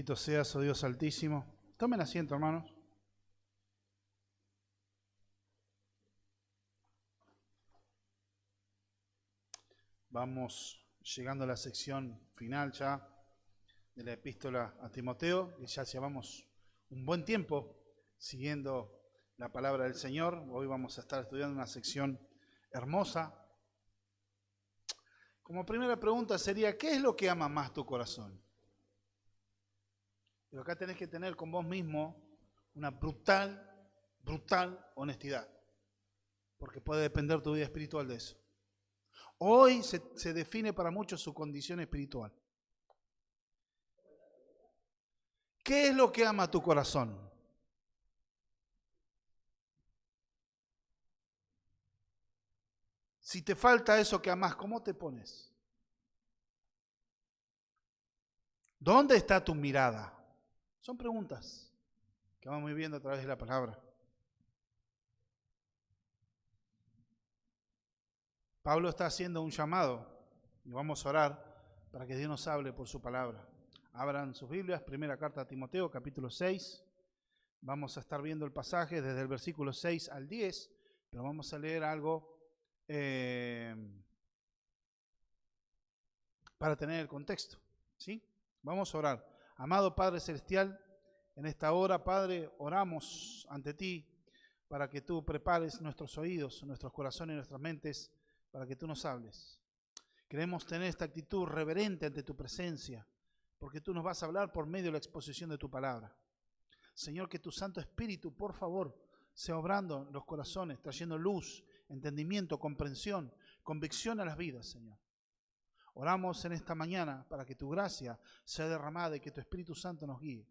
Bendito seas, oh Dios Altísimo. Tomen asiento, hermanos. Vamos llegando a la sección final ya de la epístola a Timoteo, y ya llevamos un buen tiempo siguiendo la palabra del Señor. Hoy vamos a estar estudiando una sección hermosa. Como primera pregunta sería, ¿qué es lo que ama más tu corazón? Pero acá tenés que tener con vos mismo una brutal honestidad, porque puede depender tu vida espiritual de eso. Hoy se define para muchos su condición espiritual. ¿Qué es lo que ama tu corazón? Si te falta eso que amás, ¿cómo te pones? ¿Dónde está tu mirada? Son preguntas que vamos viendo a través de la palabra. Pablo está haciendo un llamado y vamos a orar para que Dios nos hable por su palabra. Abran sus Biblias, primera carta a Timoteo, capítulo 6. Vamos a estar viendo el pasaje desde el versículo 6 al 10, pero vamos a leer algo para tener el contexto, ¿sí? Vamos a orar. Amado Padre Celestial, en esta hora, Padre, oramos ante ti para que tú prepares nuestros oídos, nuestros corazones y nuestras mentes para que tú nos hables. Queremos tener esta actitud reverente ante tu presencia, porque tú nos vas a hablar por medio de la exposición de tu palabra. Señor, que tu Santo Espíritu, por favor, sea obrando en los corazones, trayendo luz, entendimiento, comprensión, convicción a las vidas, Señor. Oramos en esta mañana para que tu gracia sea derramada y que tu Espíritu Santo nos guíe.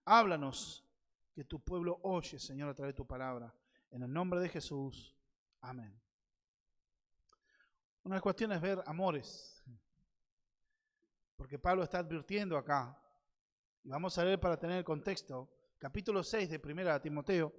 Háblanos, que tu pueblo oye, Señor, a través de tu palabra. En el nombre de Jesús. Amén. Una cuestión es ver amores, porque Pablo está advirtiendo acá, y vamos a leer para tener el contexto, capítulo 6 de 1 Timoteo,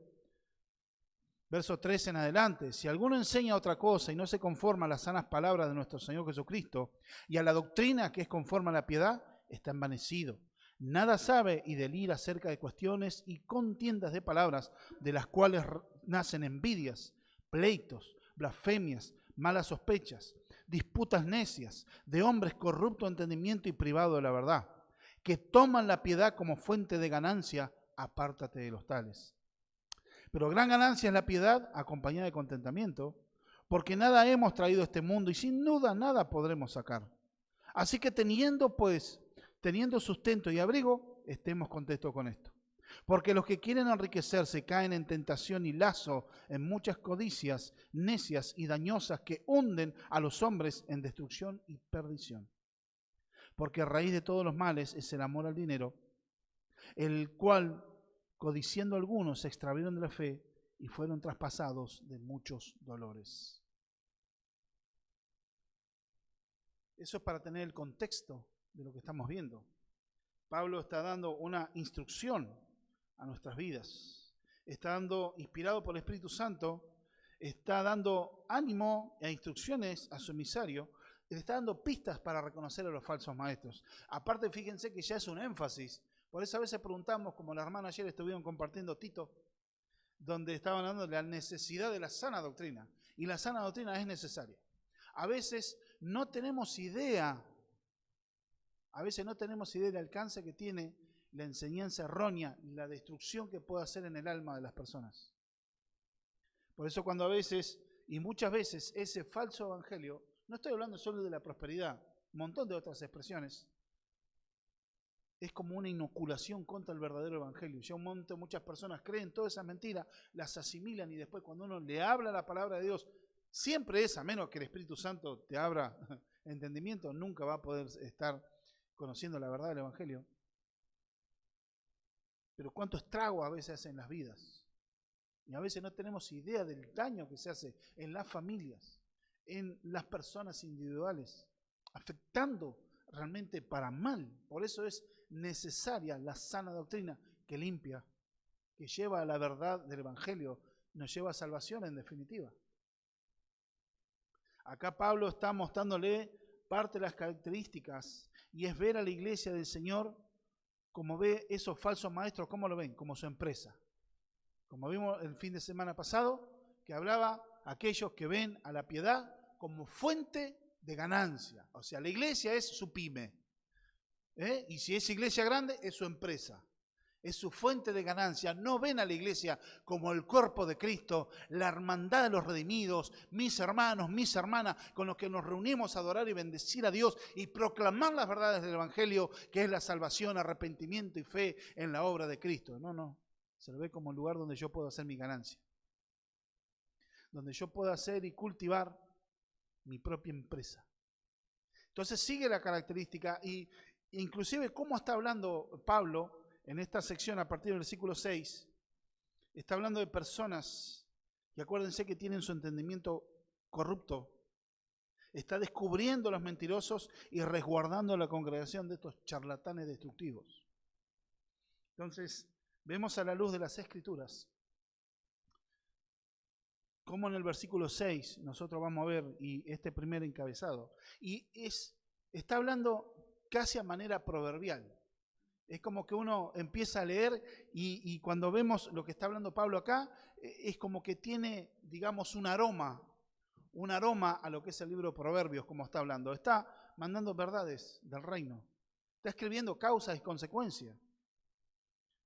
verso 13 en adelante. Si alguno enseña otra cosa y no se conforma a las sanas palabras de nuestro Señor Jesucristo y a la doctrina que es conforme a la piedad, está envanecido. Nada sabe y delira acerca de cuestiones y contiendas de palabras, de las cuales nacen envidias, pleitos, blasfemias, malas sospechas, disputas necias, de hombres corrupto entendimiento y privado de la verdad, que toman la piedad como fuente de ganancia. Apártate de los tales. Pero gran ganancia es la piedad acompañada de contentamiento, porque nada hemos traído a este mundo y sin duda nada podremos sacar. Así que teniendo sustento y abrigo, estemos contentos con esto. Porque los que quieren enriquecerse caen en tentación y lazo, en muchas codicias necias y dañosas que hunden a los hombres en destrucción y perdición. Porque a raíz de todos los males es el amor al dinero, el cual, codiciando algunos, se extraviaron de la fe y fueron traspasados de muchos dolores. Eso es para tener el contexto de lo que estamos viendo. Pablo está dando una instrucción a nuestras vidas. Está dando, inspirado por el Espíritu Santo, está dando ánimo e instrucciones a su emisario. Le está dando pistas para reconocer a los falsos maestros. Aparte, fíjense que ya es un énfasis. Por eso a veces preguntamos, como la hermana ayer estuvieron compartiendo Tito, donde estaban hablando de la necesidad de la sana doctrina. Y la sana doctrina es necesaria. A veces no tenemos idea del alcance que tiene la enseñanza errónea y la destrucción que puede hacer en el alma de las personas. Por eso cuando a veces, y muchas veces, ese falso evangelio, no estoy hablando solo de la prosperidad, un montón de otras expresiones, es como una inoculación contra el verdadero evangelio. Ya muchas personas creen todas esas mentiras, las asimilan y después cuando uno le habla la palabra de Dios, siempre es, a menos que el Espíritu Santo te abra entendimiento, nunca va a poder estar conociendo la verdad del evangelio. Pero cuánto estrago a veces hace en las vidas. Y a veces no tenemos idea del daño que se hace en las familias, en las personas individuales, afectando realmente para mal. Por eso es necesaria la sana doctrina que limpia, que lleva a la verdad del evangelio, nos lleva a salvación en definitiva. Acá Pablo está mostrándole parte de las características y es ver a la iglesia del Señor como ve esos falsos maestros, ¿cómo lo ven? Como su empresa. Como vimos el fin de semana pasado, que hablaba aquellos que ven a la piedad como fuente de ganancia. O sea, la iglesia es su pyme. Y si es iglesia grande, es su empresa. Es su fuente de ganancia. No ven a la iglesia como el cuerpo de Cristo, la hermandad de los redimidos, mis hermanos, mis hermanas, con los que nos reunimos a adorar y bendecir a Dios y proclamar las verdades del Evangelio, que es la salvación, arrepentimiento y fe en la obra de Cristo. No. Se lo ve como el lugar donde yo puedo hacer mi ganancia. Donde yo puedo hacer y cultivar mi propia empresa. Entonces sigue la característica y inclusive cómo está hablando Pablo en esta sección a partir del versículo 6. Está hablando de personas que acuérdense que tienen su entendimiento corrupto. Está descubriendo a los mentirosos y resguardando la congregación de estos charlatanes destructivos. Entonces vemos a la luz de las Escrituras como en el versículo 6 nosotros vamos a ver y este primer encabezado. Y está hablando casi a manera proverbial. Es como que uno empieza a leer y cuando vemos lo que está hablando Pablo acá, es como que tiene, digamos, un aroma a lo que es el libro de Proverbios, como está hablando. Está mandando verdades del reino. Está escribiendo causas y consecuencias.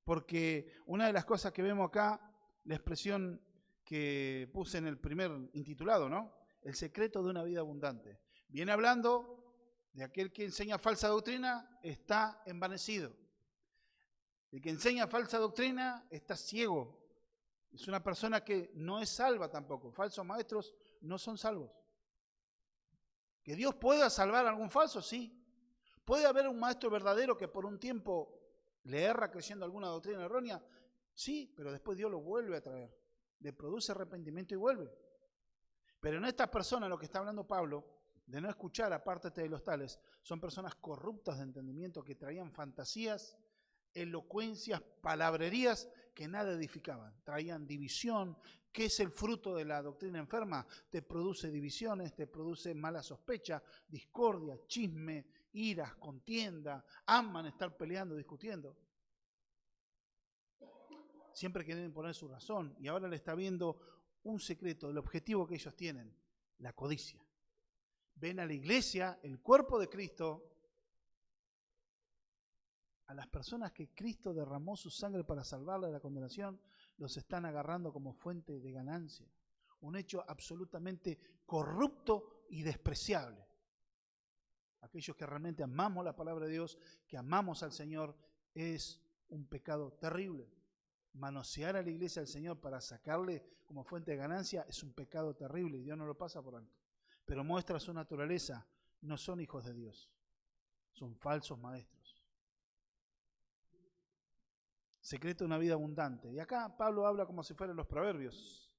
Porque una de las cosas que vemos acá, la expresión que puse en el primer intitulado, ¿no? El secreto de una vida abundante. Viene hablando de aquel que enseña falsa doctrina, está envanecido. El que enseña falsa doctrina está ciego. Es una persona que no es salva tampoco. Falsos maestros no son salvos. ¿Que Dios pueda salvar a algún falso? Sí. ¿Puede haber un maestro verdadero que por un tiempo le erra creyendo alguna doctrina errónea? Sí, pero después Dios lo vuelve a traer. Le produce arrepentimiento y vuelve. Pero en estas personas, lo que está hablando Pablo, de no escuchar apártate de los tales, son personas corruptas de entendimiento que traían fantasías, elocuencias, palabrerías que nada edificaban. Traían división. ¿Qué es el fruto de la doctrina enferma? Te produce divisiones, te produce mala sospecha, discordia, chisme, iras, contienda, aman estar peleando, discutiendo. Siempre quieren poner su razón y ahora le está viendo un secreto del objetivo que ellos tienen, la codicia. Ven a la iglesia, el cuerpo de Cristo, a las personas que Cristo derramó su sangre para salvarla de la condenación, los están agarrando como fuente de ganancia. Un hecho absolutamente corrupto y despreciable. Aquellos que realmente amamos la palabra de Dios, que amamos al Señor, es un pecado terrible. Manosear a la iglesia del Señor para sacarle como fuente de ganancia es un pecado terrible y Dios no lo pasa por alto. Pero muestra su naturaleza, no son hijos de Dios, son falsos maestros. Secreto de una vida abundante. Y acá Pablo habla como si fueran los proverbios.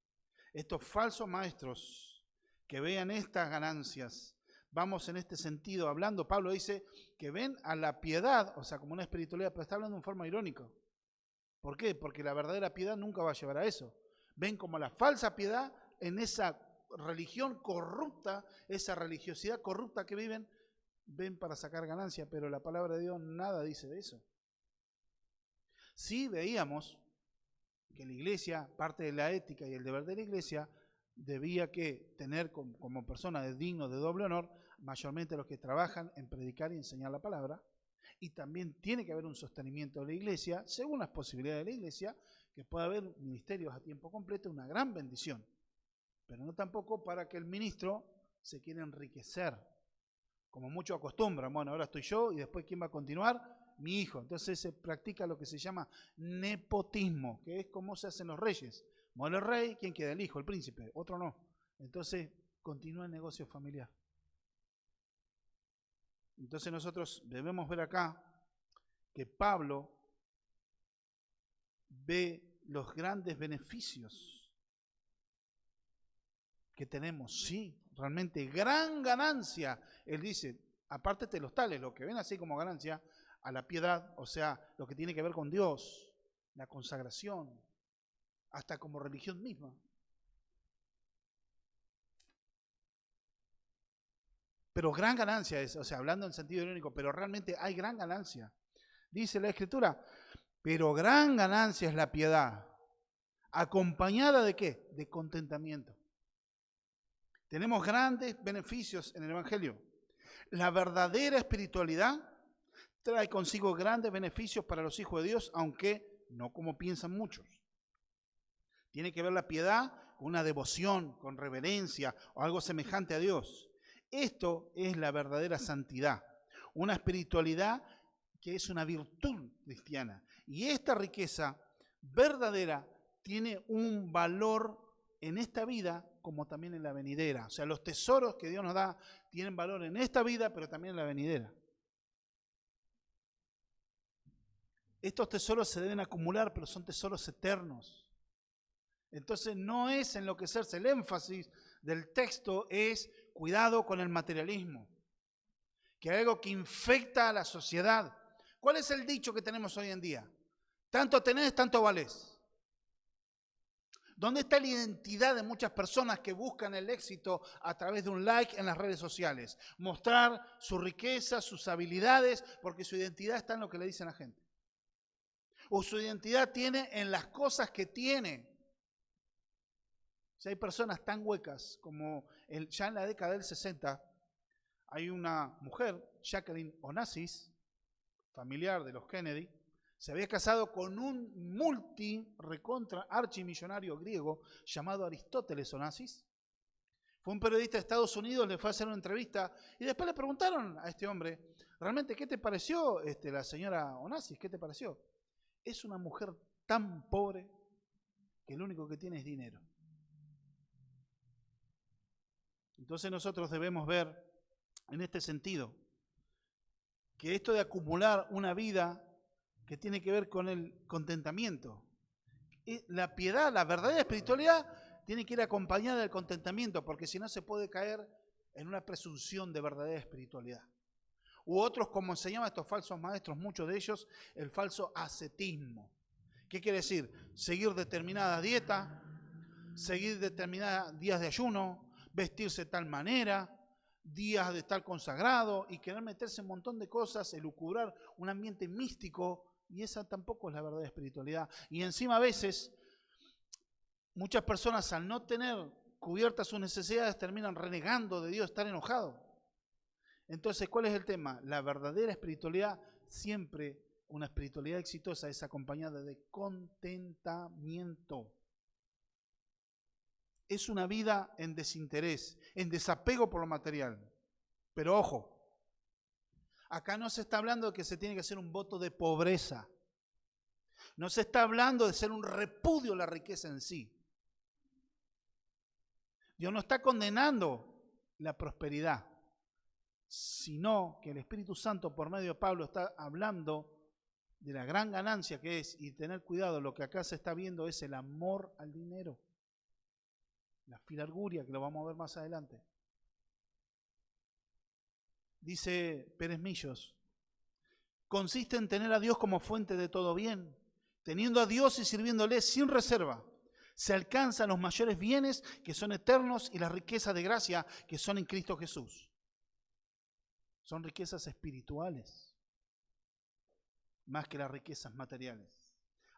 Estos falsos maestros que vean estas ganancias, vamos en este sentido hablando, Pablo dice que ven a la piedad, o sea, como una espiritualidad, pero está hablando en forma irónica. ¿Por qué? Porque la verdadera piedad nunca va a llevar a eso. Ven como la falsa piedad en esa religión corrupta, esa religiosidad corrupta que viven, ven para sacar ganancia, pero la palabra de Dios nada dice de eso. Sí veíamos que la iglesia, parte de la ética y el deber de la iglesia, debía que tener como persona de digno de doble honor, mayormente los que trabajan en predicar y enseñar la palabra, y también tiene que haber un sostenimiento de la iglesia, según las posibilidades de la iglesia, que pueda haber ministerios a tiempo completo, una gran bendición, pero no tampoco para que el ministro se quiera enriquecer, como muchos acostumbran. Bueno, ahora estoy yo y después ¿quién va a continuar? Mi hijo. Entonces se practica lo que se llama nepotismo, que es como se hacen los reyes. Muere el rey, ¿quién queda? El hijo, el príncipe, otro no. Entonces continúa el negocio familiar. Entonces nosotros debemos ver acá que Pablo ve los grandes beneficios que tenemos. Sí, realmente gran ganancia. Él dice, aparte de los tales, lo que ven así como ganancia, a la piedad, o sea, lo que tiene que ver con Dios, la consagración, hasta como religión misma. Pero gran ganancia es, o sea, hablando en sentido irónico, pero realmente hay gran ganancia. Dice la Escritura, pero gran ganancia es la piedad, acompañada ¿de qué? De contentamiento. Tenemos grandes beneficios en el Evangelio. La verdadera espiritualidad trae consigo grandes beneficios para los hijos de Dios, aunque no como piensan muchos. Tiene que ver la piedad con una devoción, con reverencia o algo semejante a Dios. Esto es la verdadera santidad, una espiritualidad que es una virtud cristiana. Y esta riqueza verdadera tiene un valor en esta vida como también en la venidera. O sea, los tesoros que Dios nos da tienen valor en esta vida, pero también en la venidera. Estos tesoros se deben acumular, pero son tesoros eternos. Entonces no es enloquecerse. El énfasis del texto es cuidado con el materialismo, que es algo que infecta a la sociedad. ¿Cuál es el dicho que tenemos hoy en día? Tanto tenés, tanto valés. ¿Dónde está la identidad de muchas personas que buscan el éxito a través de un like en las redes sociales? Mostrar su riqueza, sus habilidades, porque su identidad está en lo que le dicen a la gente. O su identidad tiene en las cosas que tiene. Si hay personas tan huecas como ya en la década del 60, hay una mujer, Jacqueline Onassis, familiar de los Kennedy, se había casado con un archimillonario griego llamado Aristóteles Onassis. Fue un periodista de Estados Unidos, le fue a hacer una entrevista y después le preguntaron a este hombre, ¿realmente qué te pareció la señora Onassis? ¿Qué te pareció? Es una mujer tan pobre que lo único que tiene es dinero. Entonces nosotros debemos ver en este sentido que esto de acumular una vida que tiene que ver con el contentamiento. La piedad, la verdadera espiritualidad, tiene que ir acompañada del contentamiento, porque si no se puede caer en una presunción de verdadera espiritualidad. U otros, como se llaman estos falsos maestros, muchos de ellos, el falso ascetismo. ¿Qué quiere decir? Seguir determinada dieta, seguir determinados días de ayuno, vestirse de tal manera, días de estar consagrado y querer meterse en un montón de cosas, elucubrar un ambiente místico, y esa tampoco es la verdadera espiritualidad. Y encima a veces, muchas personas al no tener cubiertas sus necesidades terminan renegando de Dios, estar enojados. Entonces, ¿cuál es el tema? La verdadera espiritualidad, siempre una espiritualidad exitosa, es acompañada de contentamiento. Es una vida en desinterés, en desapego por lo material. Pero ojo, acá no se está hablando de que se tiene que hacer un voto de pobreza. No se está hablando de ser un repudio a la riqueza en sí. Dios no está condenando la prosperidad, sino que el Espíritu Santo por medio de Pablo está hablando de la gran ganancia que es, y tener cuidado, lo que acá se está viendo es el amor al dinero. La filarguria, que lo vamos a ver más adelante. Dice Pérez Millos, consiste en tener a Dios como fuente de todo bien. Teniendo a Dios y sirviéndole sin reserva, se alcanzan los mayores bienes que son eternos y las riquezas de gracia que son en Cristo Jesús. Son riquezas espirituales, más que las riquezas materiales.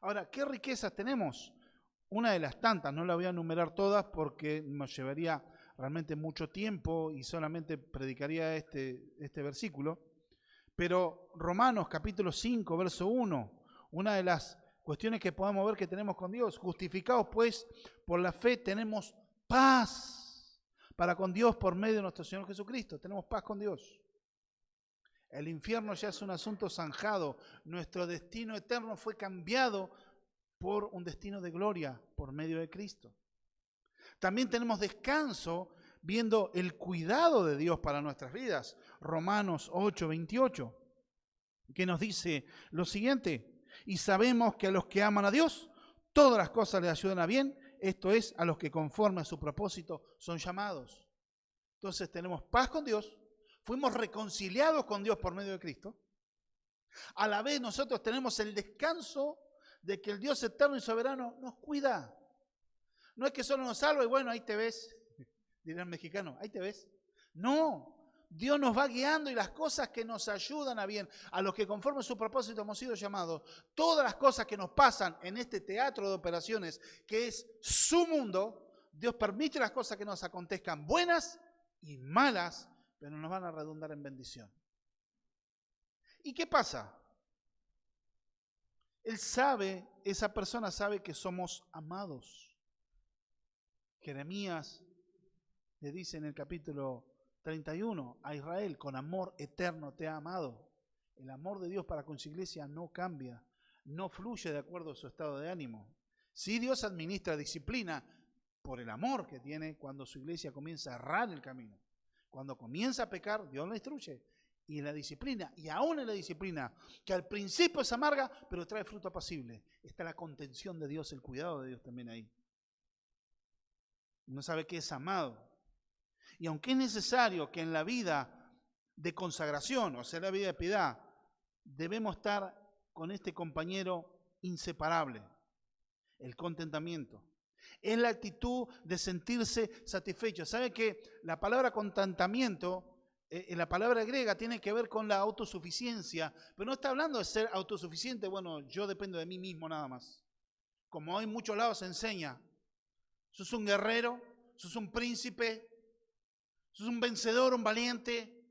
Ahora, ¿qué riquezas tenemos? Una de las tantas, no la voy a enumerar todas porque nos llevaría realmente mucho tiempo y solamente predicaría este versículo. Pero Romanos capítulo 5, verso 1, una de las cuestiones que podemos ver que tenemos con Dios: justificados pues por la fe tenemos paz para con Dios por medio de nuestro Señor Jesucristo. Tenemos paz con Dios. El infierno ya es un asunto zanjado. Nuestro destino eterno fue cambiado por un destino de gloria por medio de Cristo. También tenemos descanso viendo el cuidado de Dios para nuestras vidas. Romanos 8, 28, que nos dice lo siguiente: y sabemos que a los que aman a Dios, todas las cosas les ayudan a bien, esto es, a los que conforme a su propósito son llamados. Entonces tenemos paz con Dios, fuimos reconciliados con Dios por medio de Cristo. A la vez nosotros tenemos el descanso de que el Dios eterno y soberano nos cuida. No es que solo nos salva y bueno, ahí te ves, dirán mexicanos, ahí te ves. No, Dios nos va guiando y las cosas que nos ayudan a bien, a los que conforme a su propósito hemos sido llamados, todas las cosas que nos pasan en este teatro de operaciones, que es su mundo, Dios permite las cosas que nos acontezcan, buenas y malas, pero nos van a redundar en bendición. ¿Y qué pasa? Él sabe, esa persona sabe que somos amados. Jeremías le dice en el capítulo 31 a Israel: con amor eterno te ha amado. El amor de Dios para con su iglesia no cambia, no fluye de acuerdo a su estado de ánimo. Sí, Dios administra disciplina por el amor que tiene cuando su iglesia comienza a errar el camino. Cuando comienza a pecar, Dios lo instruye. Y en la disciplina, y aún en la disciplina, que al principio es amarga, pero trae fruto apacible, está la contención de Dios, el cuidado de Dios también ahí. Uno sabe que es amado. Y aunque es necesario que en la vida de consagración, o sea, la vida de piedad, debemos estar con este compañero inseparable, el contentamiento. Es la actitud de sentirse satisfecho. ¿Sabe que la palabra contentamiento, la palabra griega, tiene que ver con la autosuficiencia? Pero no está hablando de ser autosuficiente, bueno, yo dependo de mí mismo nada más. Como hoy en muchos lados se enseña, sos un guerrero, sos un príncipe, sos un vencedor, un valiente,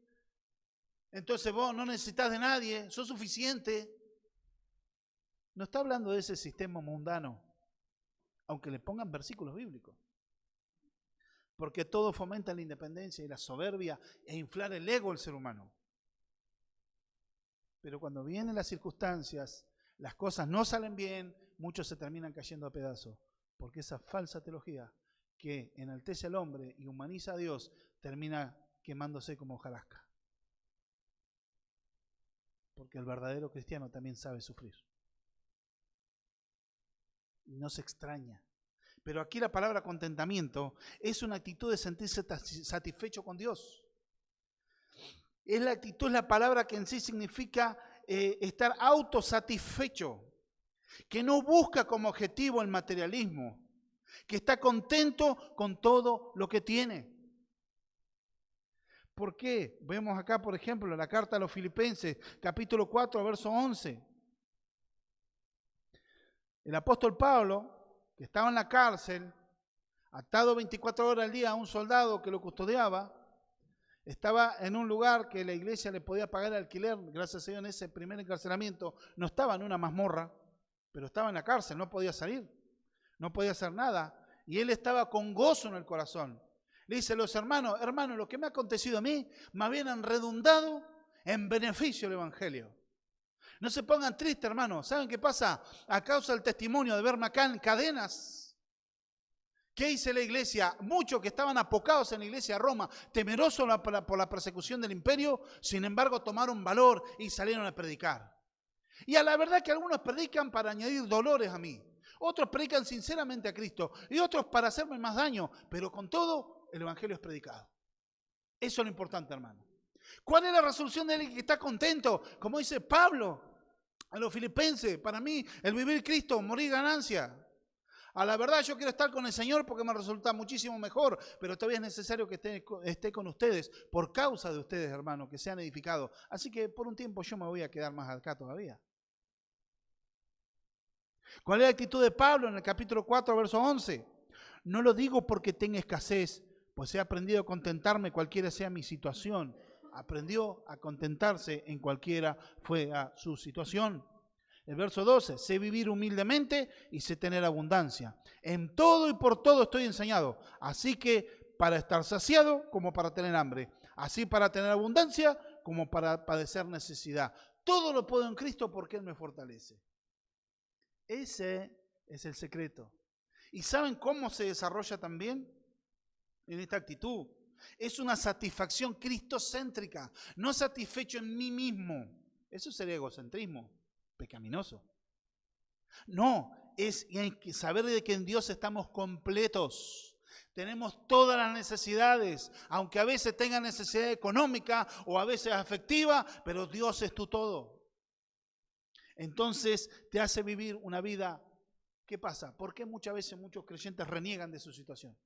entonces vos no necesitas de nadie, sos suficiente. No está hablando de ese sistema mundano, aunque le pongan versículos bíblicos. Porque todo fomenta la independencia y la soberbia e inflar el ego del ser humano. Pero cuando vienen las circunstancias, las cosas no salen bien, muchos se terminan cayendo a pedazos. Porque esa falsa teología que enaltece al hombre y humaniza a Dios termina quemándose como hojarasca. Porque el verdadero cristiano también sabe sufrir. Y no se extraña. Pero aquí la palabra contentamiento es una actitud de sentirse satisfecho con Dios. Es la actitud, es la palabra que en sí significa estar autosatisfecho, que no busca como objetivo el materialismo, que está contento con todo lo que tiene. ¿Por qué? Vemos acá, por ejemplo, la carta a los Filipenses, capítulo 4, verso 11. El apóstol Pablo, que estaba en la cárcel, atado 24 horas al día a un soldado que lo custodiaba, estaba en un lugar que la iglesia le podía pagar alquiler, gracias a Dios en ese primer encarcelamiento, no estaba en una mazmorra, pero estaba en la cárcel, no podía salir, no podía hacer nada, y él estaba con gozo en el corazón. Le dice a los hermanos, lo que me ha acontecido a mí, me habían redundado en beneficio del evangelio. No se pongan tristes, hermanos. ¿Saben qué pasa? A causa del testimonio de verme acá en cadenas. ¿Qué hizo la iglesia? Muchos que estaban apocados en la iglesia de Roma, temerosos por la persecución del imperio, sin embargo tomaron valor y salieron a predicar. Y a la verdad que algunos predican para añadir dolores a mí. Otros predican sinceramente a Cristo y otros para hacerme más daño. Pero con todo, el evangelio es predicado. Eso es lo importante, hermano. ¿Cuál es la resolución de él que está contento? Como dice Pablo a los Filipenses, para mí el vivir Cristo, morir ganancia. A la verdad yo quiero estar con el Señor porque me resulta muchísimo mejor, pero todavía es necesario que esté con ustedes por causa de ustedes, hermanos, que sean edificados. Así que por un tiempo yo me voy a quedar más acá todavía. ¿Cuál es la actitud de Pablo en el capítulo 4, verso 11? No lo digo porque tenga escasez, pues he aprendido a contentarme cualquiera sea mi situación. Aprendió a contentarse en cualquiera fuera su situación. El verso 12, sé vivir humildemente y sé tener abundancia. En todo y por todo estoy enseñado, así que para estar saciado como para tener hambre, así para tener abundancia como para padecer necesidad. Todo lo puedo en Cristo porque Él me fortalece. Ese es el secreto. ¿Y saben cómo se desarrolla también? En esta actitud. Es una satisfacción cristocéntrica, no satisfecho en mí mismo. Eso es el egocentrismo pecaminoso. No, es saber de que en Dios estamos completos. Tenemos todas las necesidades, aunque a veces tenga necesidad económica o a veces afectiva, pero Dios es tu todo. Entonces te hace vivir una vida. ¿Qué pasa? ¿Por qué muchas veces muchos creyentes reniegan de su situación?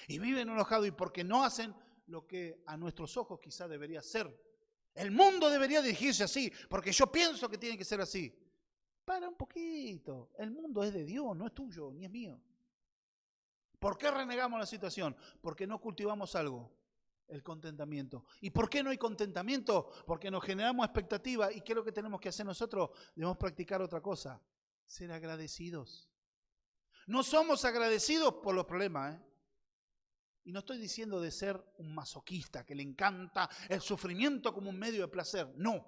Y viven enojados y porque no hacen lo que a nuestros ojos quizá debería ser. El mundo debería dirigirse así, porque yo pienso que tiene que ser así. Para un poquito. El mundo es de Dios, no es tuyo, ni es mío. ¿Por qué renegamos la situación? Porque no cultivamos algo, el contentamiento. ¿Y por qué no hay contentamiento? Porque nos generamos expectativa. ¿Y qué es lo que tenemos que hacer nosotros? Debemos practicar otra cosa, ser agradecidos. No somos agradecidos por los problemas, ¿eh? Y no estoy diciendo de ser un masoquista que le encanta el sufrimiento como un medio de placer. No.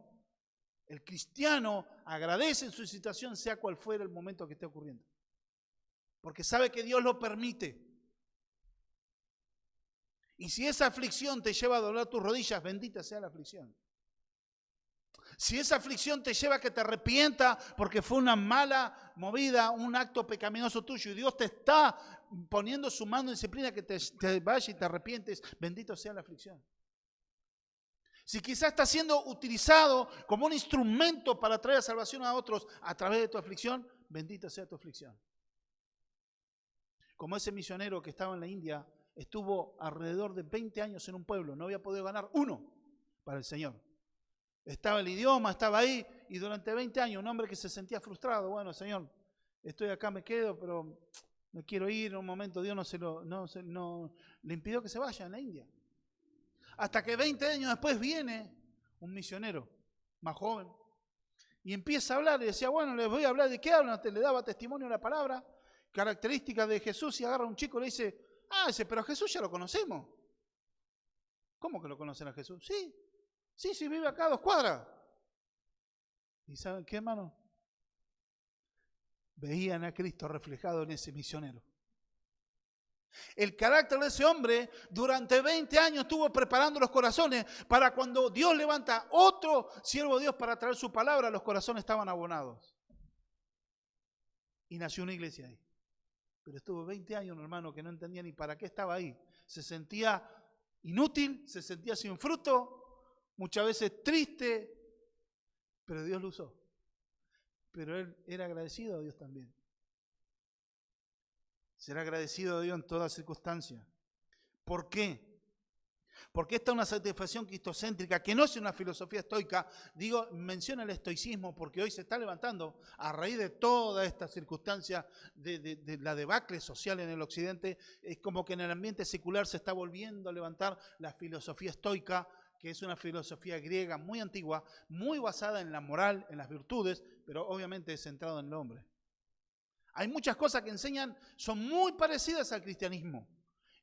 El cristiano agradece en su situación, sea cual fuera el momento que esté ocurriendo. Porque sabe que Dios lo permite. Y si esa aflicción te lleva a doblar tus rodillas, bendita sea la aflicción. Si esa aflicción te lleva a que te arrepientas porque fue una mala movida, un acto pecaminoso tuyo, y Dios te está poniendo su mano en disciplina que te vayas y te arrepientes, bendito sea la aflicción. Si quizás está siendo utilizado como un instrumento para traer salvación a otros a través de tu aflicción, bendita sea tu aflicción. Como ese misionero que estaba en la India, estuvo alrededor de 20 años en un pueblo, no había podido ganar uno para el Señor. Estaba el idioma, estaba ahí, y durante 20 años un hombre que se sentía frustrado, bueno, Señor, estoy acá, me quedo, pero me quiero ir, en un momento Dios no le impidió que se vaya en la India. Hasta que 20 años después viene un misionero más joven y empieza a hablar y decía, bueno, les voy a hablar de qué hablan, le daba testimonio a la palabra, características de Jesús, y agarra a un chico y le dice, pero a Jesús ya lo conocemos. ¿Cómo que lo conocen a Jesús? Sí, vive acá a 2 cuadras. ¿Y saben qué, hermano? Veían a Cristo reflejado en ese misionero. El carácter de ese hombre durante 20 años estuvo preparando los corazones para cuando Dios levanta otro siervo de Dios para traer su palabra, los corazones estaban abonados. Y nació una iglesia ahí. Pero estuvo 20 años un hermano que no entendía ni para qué estaba ahí. Se sentía inútil, se sentía sin fruto, muchas veces triste, pero Dios lo usó. Pero él era agradecido a Dios también. Será agradecido a Dios en todas circunstancias. ¿Por qué? Porque esta es una satisfacción cristocéntrica, que no es una filosofía estoica. Menciona el estoicismo porque hoy se está levantando, a raíz de toda esta circunstancia de la debacle social en el occidente, es como que en el ambiente secular se está volviendo a levantar la filosofía estoica, que es una filosofía griega muy antigua, muy basada en la moral, en las virtudes, pero obviamente centrado en el hombre. Hay muchas cosas que enseñan, son muy parecidas al cristianismo.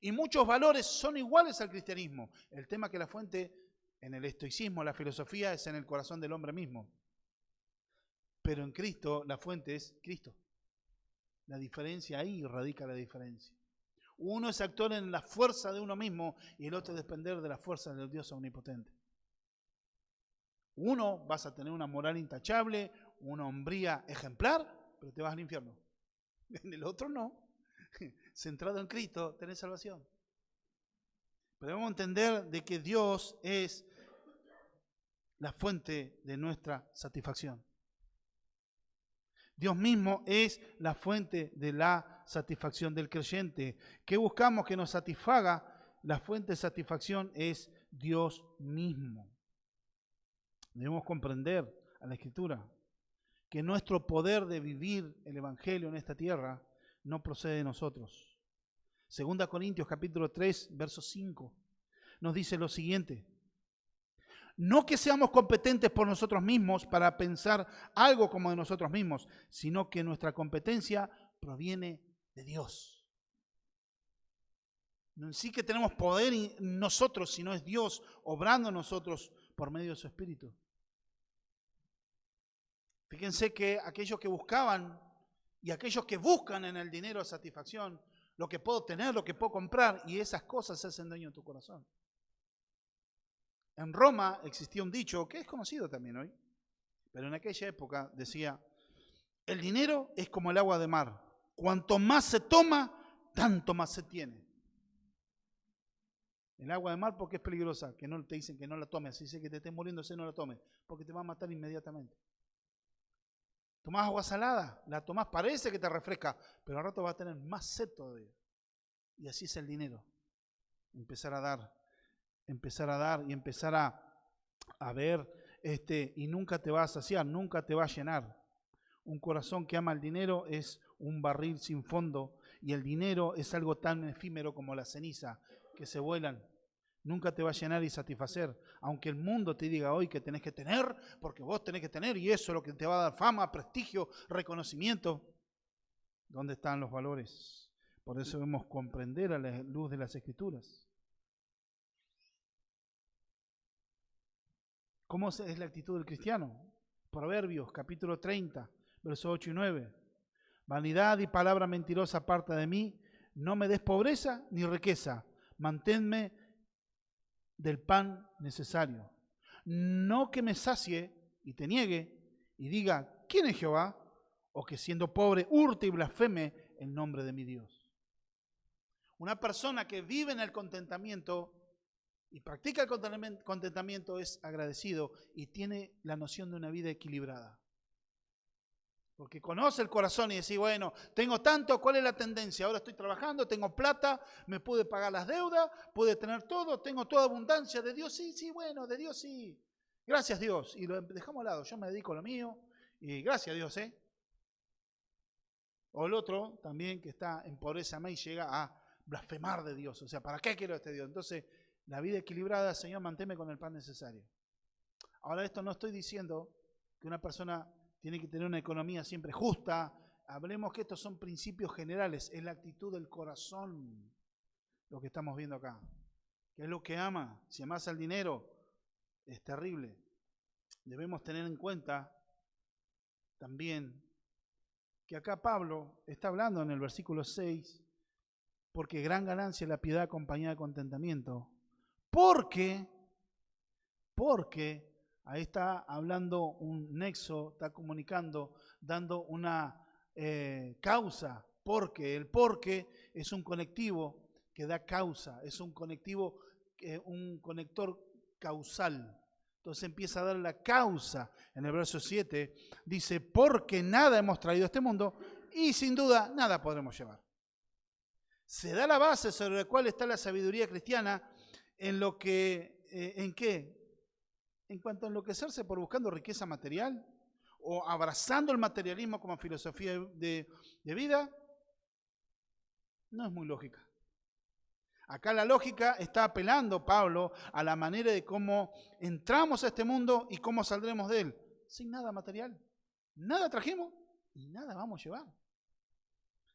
Y muchos valores son iguales al cristianismo. El tema es que la fuente en el estoicismo, la filosofía, es en el corazón del hombre mismo. Pero en Cristo, la fuente es Cristo. La diferencia, ahí radica la diferencia. Uno es actuar en la fuerza de uno mismo y el otro es depender de la fuerza del Dios omnipotente. Uno vas a tener una moral intachable, una hombría ejemplar, pero te vas al infierno. En el otro no. Centrado en Cristo, tenés salvación. Pero debemos entender de que Dios es la fuente de nuestra satisfacción. Dios mismo es la fuente de la satisfacción del creyente. ¿Qué buscamos que nos satisfaga? La fuente de satisfacción es Dios mismo. Debemos comprender a la Escritura que nuestro poder de vivir el Evangelio en esta tierra no procede de nosotros. 2 Corintios capítulo 3, verso 5, nos dice lo siguiente: no que seamos competentes por nosotros mismos para pensar algo como de nosotros mismos, sino que nuestra competencia proviene de Dios. No en sí que tenemos poder en nosotros, sino es Dios obrando en nosotros por medio de su Espíritu. Fíjense que aquellos que buscaban y aquellos que buscan en el dinero satisfacción, lo que puedo tener, lo que puedo comprar, y esas cosas se hacen daño en tu corazón. En Roma existía un dicho que es conocido también hoy, pero en aquella época decía: el dinero es como el agua de mar, cuanto más se toma, tanto más se tiene. El agua de mar, porque es peligrosa, que no te dicen que no la tomes, así dice que te estés muriendo, no la tomes, porque te va a matar inmediatamente. Tomás agua salada, la tomás, parece que te refresca, pero al rato vas a tener más sed todavía. Y así es el dinero. Empezar a dar empezar a dar y empezar a ver, y nunca te va a saciar, nunca te va a llenar. Un corazón que ama el dinero es un barril sin fondo, y el dinero es algo tan efímero como la ceniza, que se vuelan. Nunca te va a llenar y satisfacer, aunque el mundo te diga hoy que tenés que tener, porque vos tenés que tener, y eso es lo que te va a dar fama, prestigio, reconocimiento. ¿Dónde están los valores? Por eso debemos comprender a la luz de las Escrituras. ¿Cómo es la actitud del cristiano? Proverbios, capítulo 30, versos 8 y 9. Vanidad y palabra mentirosa aparta de mí, no me des pobreza ni riqueza, manténme del pan necesario. No que me sacie y te niegue y diga, ¿quién es Jehová? O que siendo pobre hurte y blasfeme el nombre de mi Dios. Una persona que vive en el contentamiento y practica el contentamiento es agradecido y tiene la noción de una vida equilibrada. Porque conoce el corazón y dice, bueno, tengo tanto, ¿cuál es la tendencia? Ahora estoy trabajando, tengo plata, me pude pagar las deudas, pude tener todo, tengo toda abundancia. De Dios sí, bueno, de Dios sí. Gracias Dios. Y lo dejamos al lado, yo me dedico a lo mío y gracias Dios, O el otro también que está en pobreza y llega a blasfemar de Dios. O sea, ¿para qué quiero este Dios? Entonces, la vida equilibrada, Señor, manténme con el pan necesario. Ahora, esto no estoy diciendo que una persona tiene que tener una economía siempre justa. Hablemos que estos son principios generales. Es la actitud del corazón lo que estamos viendo acá. ¿Qué es lo que ama? Si amas al dinero, es terrible. Debemos tener en cuenta también que acá Pablo está hablando en el versículo 6, porque gran ganancia es la piedad acompañada de contentamiento. Porque ahí está hablando un nexo, está comunicando, dando una causa. Porque el porque es un conectivo que da causa, es un conectivo, un conector causal. Entonces empieza a dar la causa. En el verso 7 dice, porque nada hemos traído a este mundo y sin duda nada podremos llevar. Se da la base sobre la cual está la sabiduría cristiana en lo que, ¿en qué? En cuanto a enloquecerse por buscando riqueza material o abrazando el materialismo como filosofía de vida, no es muy lógica. Acá la lógica está apelando, Pablo, a la manera de cómo entramos a este mundo y cómo saldremos de él. Sin nada material. Nada trajimos y nada vamos a llevar.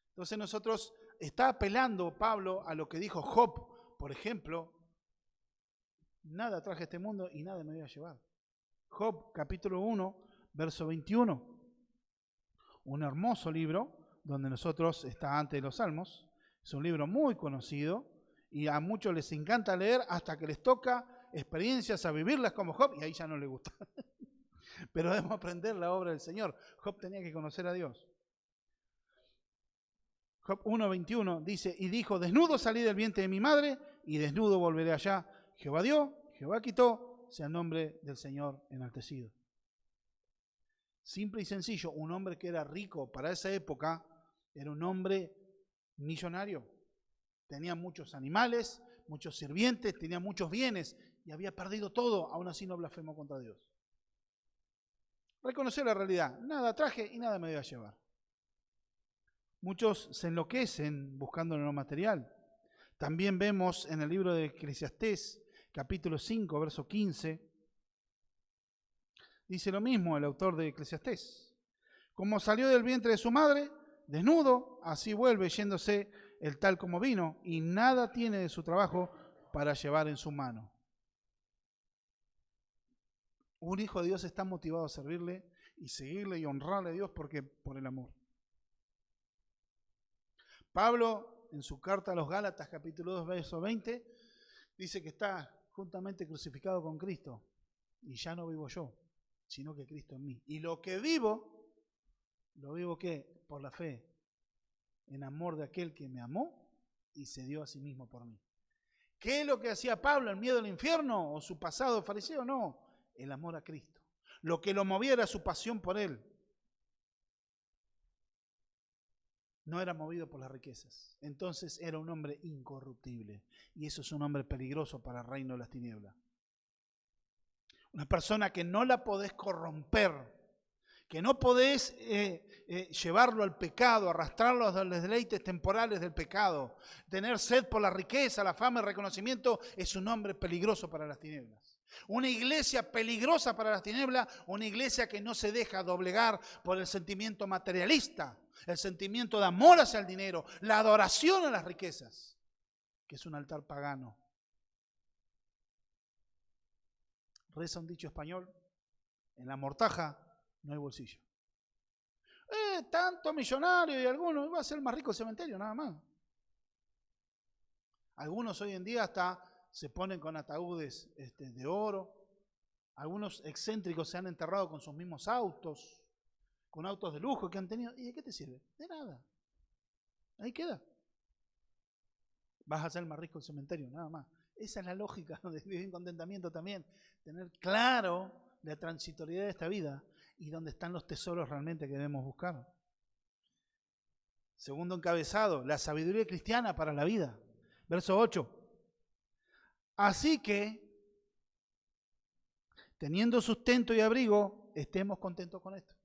Entonces nosotros, está apelando Pablo a lo que dijo Job, por ejemplo, nada traje a este mundo y nada me voy a llevar. Job, capítulo 1, verso 21. Un hermoso libro, donde nosotros está antes de los Salmos. Es un libro muy conocido y a muchos les encanta leer hasta que les toca experiencias a vivirlas como Job y ahí ya no les gusta. Pero debemos aprender la obra del Señor. Job tenía que conocer a Dios. Job 1:21 dice, y dijo, desnudo salí del vientre de mi madre y desnudo volveré allá. Jehová dio, Jehová quitó, sea el nombre del Señor enaltecido. Simple y sencillo, un hombre que era rico para esa época, era un hombre millonario. Tenía muchos animales, muchos sirvientes, tenía muchos bienes y había perdido todo, aún así no blasfemó contra Dios. Reconoció la realidad, nada traje y nada me voy a llevar. Muchos se enloquecen buscando lo material. También vemos en el libro de Eclesiastés, capítulo 5, verso 15, dice lo mismo el autor de Eclesiastés. Como salió del vientre de su madre, desnudo, así vuelve yéndose el tal como vino, y nada tiene de su trabajo para llevar en su mano. Un hijo de Dios está motivado a servirle y seguirle y honrarle a Dios porque por el amor. Pablo, en su carta a los Gálatas, capítulo 2, verso 20, dice que está juntamente crucificado con Cristo. Y ya no vivo yo, sino que Cristo en mí. Y lo que vivo, ¿lo vivo qué? Por la fe, en amor de aquel que me amó y se dio a sí mismo por mí. ¿Qué es lo que hacía Pablo? ¿El miedo al infierno o su pasado fariseo? No, el amor a Cristo. Lo que lo movía era su pasión por él. no era movido por las riquezas. Entonces era un hombre incorruptible. Y eso es un hombre peligroso para el reino de las tinieblas. Una persona que no la podés corromper, que no podés llevarlo al pecado, arrastrarlo a los deleites temporales del pecado, tener sed por la riqueza, la fama y el reconocimiento, es un hombre peligroso para las tinieblas. Una iglesia peligrosa para las tinieblas, una iglesia que no se deja doblegar por el sentimiento materialista, el sentimiento de amor hacia el dinero, la adoración a las riquezas, que es un altar pagano. Reza un dicho español: en la mortaja no hay bolsillo. Tanto millonario y algunos, va a ser el más rico del cementerio, nada más. Algunos hoy en día hasta se ponen con ataúdes de oro. Algunos excéntricos se han enterrado con sus mismos autos, con autos de lujo que han tenido. ¿Y de qué te sirve? De nada. Ahí queda. Vas a ser el más rico del cementerio, nada más. Esa es la lógica de vivir en contentamiento también. Tener claro la transitoriedad de esta vida y dónde están los tesoros realmente que debemos buscar. Segundo encabezado, la sabiduría cristiana para la vida. Verso 8. Así que, teniendo sustento y abrigo, estemos contentos con esto.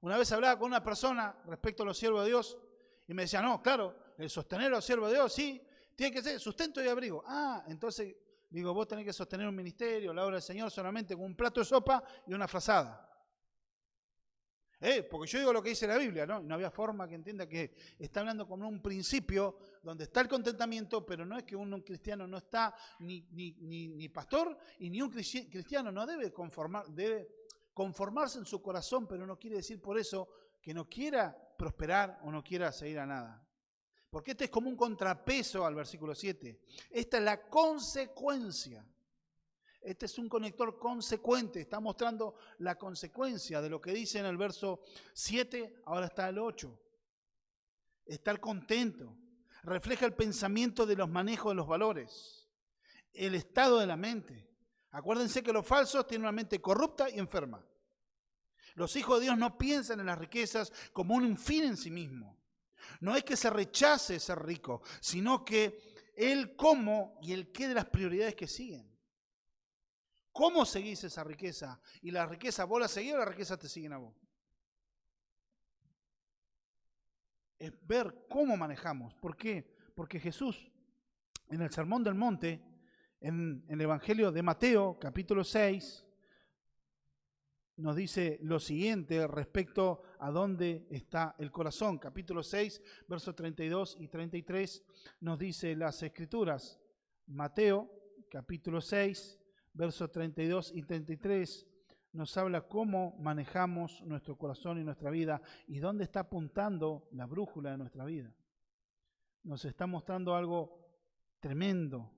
Una vez hablaba con una persona respecto a los siervos de Dios y me decía, no, claro, el sostener a los siervos de Dios, sí, tiene que ser sustento y abrigo. Entonces, digo, vos tenés que sostener un ministerio, la obra del Señor, solamente con un plato de sopa y una frazada. Porque yo digo lo que dice la Biblia, ¿no? No había forma que entienda que está hablando como un principio donde está el contentamiento, pero no es que un cristiano no está ni pastor y ni un cristiano no debe conformarse en su corazón, pero no quiere decir por eso que no quiera prosperar o no quiera seguir a nada. Porque este es como un contrapeso al versículo 7. Esta es la consecuencia. Este es un conector consecuente, está mostrando la consecuencia de lo que dice en el verso 7, ahora está el 8. Estar contento, refleja el pensamiento de los manejos de los valores, el estado de la mente. Acuérdense que los falsos tienen una mente corrupta y enferma. Los hijos de Dios no piensan en las riquezas como un fin en sí mismo. No es que se rechace ser rico, sino que el cómo y el qué de las prioridades que siguen. ¿Cómo seguís esa riqueza? Y la riqueza, ¿vos la seguís o la riqueza te siguen a vos? Es ver cómo manejamos. ¿Por qué? Porque Jesús, en el Sermón del Monte, en el Evangelio de Mateo, capítulo 6, nos dice lo siguiente respecto a dónde está el corazón. Capítulo 6, versos 32 y 33, nos dice las Escrituras. Mateo, capítulo 6, versos 32 y 33, nos habla cómo manejamos nuestro corazón y nuestra vida y dónde está apuntando la brújula de nuestra vida. Nos está mostrando algo tremendo,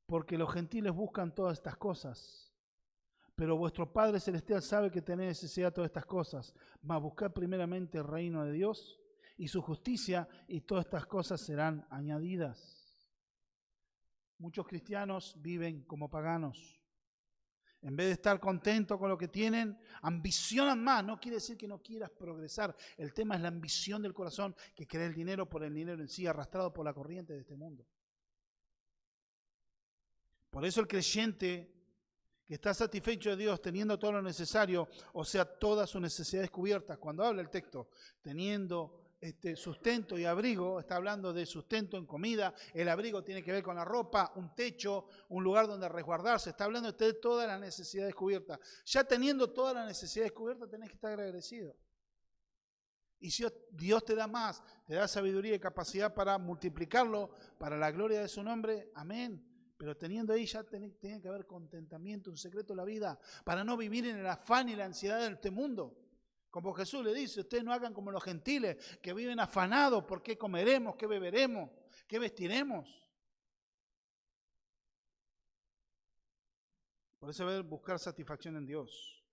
porque los gentiles buscan todas estas cosas, pero vuestro Padre Celestial sabe que tenéis necesidad de todas estas cosas. Mas buscad primeramente el reino de Dios y su justicia, y todas estas cosas serán añadidas. Muchos cristianos viven como paganos. En vez de estar contentos con lo que tienen, ambicionan más. No quiere decir que no quieras progresar. El tema es la ambición del corazón, que cree el dinero por el dinero en sí, arrastrado por la corriente de este mundo. Por eso el creyente que está satisfecho de Dios, teniendo todo lo necesario, o sea, todas sus necesidades cubiertas, cuando habla el texto, teniendo sustento y abrigo, está hablando de sustento en comida, el abrigo tiene que ver con la ropa, un techo, un lugar donde resguardarse, está hablando de todas las necesidades cubiertas. Ya teniendo todas las necesidades cubiertas, tenés que estar agradecido. Y si Dios te da más, te da sabiduría y capacidad para multiplicarlo para la gloria de su nombre, amén. Pero teniendo ahí ya tiene que haber contentamiento, un secreto de la vida, para no vivir en el afán y la ansiedad de este mundo. Como Jesús le dice, ustedes no hagan como los gentiles, que viven afanados por qué comeremos, qué beberemos, qué vestiremos. Por eso debe buscar satisfacción en Dios.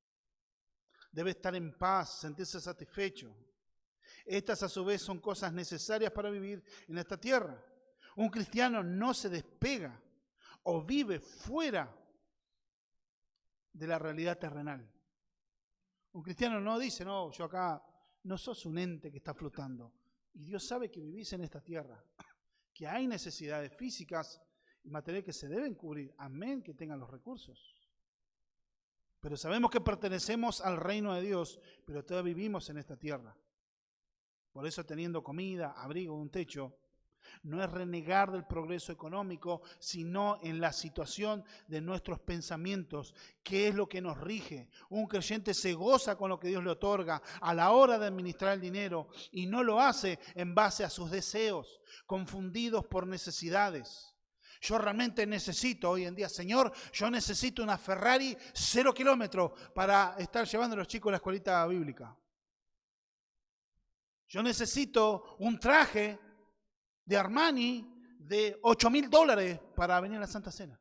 Debe estar en paz, sentirse satisfecho. Estas a su vez son cosas necesarias para vivir en esta tierra. Un cristiano no se despega o vive fuera de la realidad terrenal. Un cristiano no dice, no, yo acá No sos un ente que está flotando. Y Dios sabe que vivís en esta tierra, que hay necesidades físicas y materiales que se deben cubrir. Amén, que tengan los recursos. Pero sabemos que pertenecemos al reino de Dios, pero todavía vivimos en esta tierra. Por eso, teniendo comida, abrigo, un techo, no es renegar del progreso económico, sino en la situación de nuestros pensamientos, que es lo que nos rige. Un creyente se goza con lo que Dios le otorga a la hora de administrar el dinero y no lo hace en base a sus deseos, confundidos por necesidades. Yo realmente necesito hoy en día, Señor, yo necesito una Ferrari 0 kilómetros para estar llevando a los chicos a la escuelita bíblica. Yo necesito un traje de Armani de $8.000 para venir a la Santa Cena.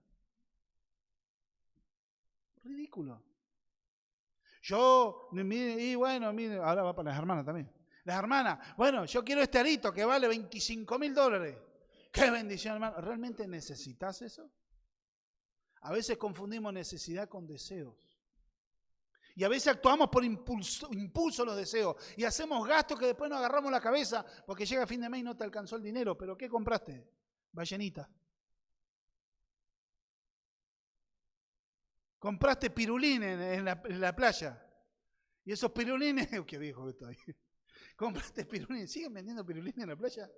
Ridículo. Y bueno, ahora va para las hermanas también. Las hermanas, bueno, yo quiero este arito que vale $25.000. ¡Qué bendición, hermano! ¿Realmente necesitas eso? A veces confundimos necesidad con deseos. Y a veces actuamos por impulso los deseos. Y hacemos gastos que después nos agarramos la cabeza porque llega fin de mes y no te alcanzó el dinero. ¿Pero qué compraste? Ballenita. Compraste pirulines en la playa. Y esos pirulines... ¡Qué viejo que estoy! Compraste pirulines. ¿Siguen vendiendo pirulines en la playa?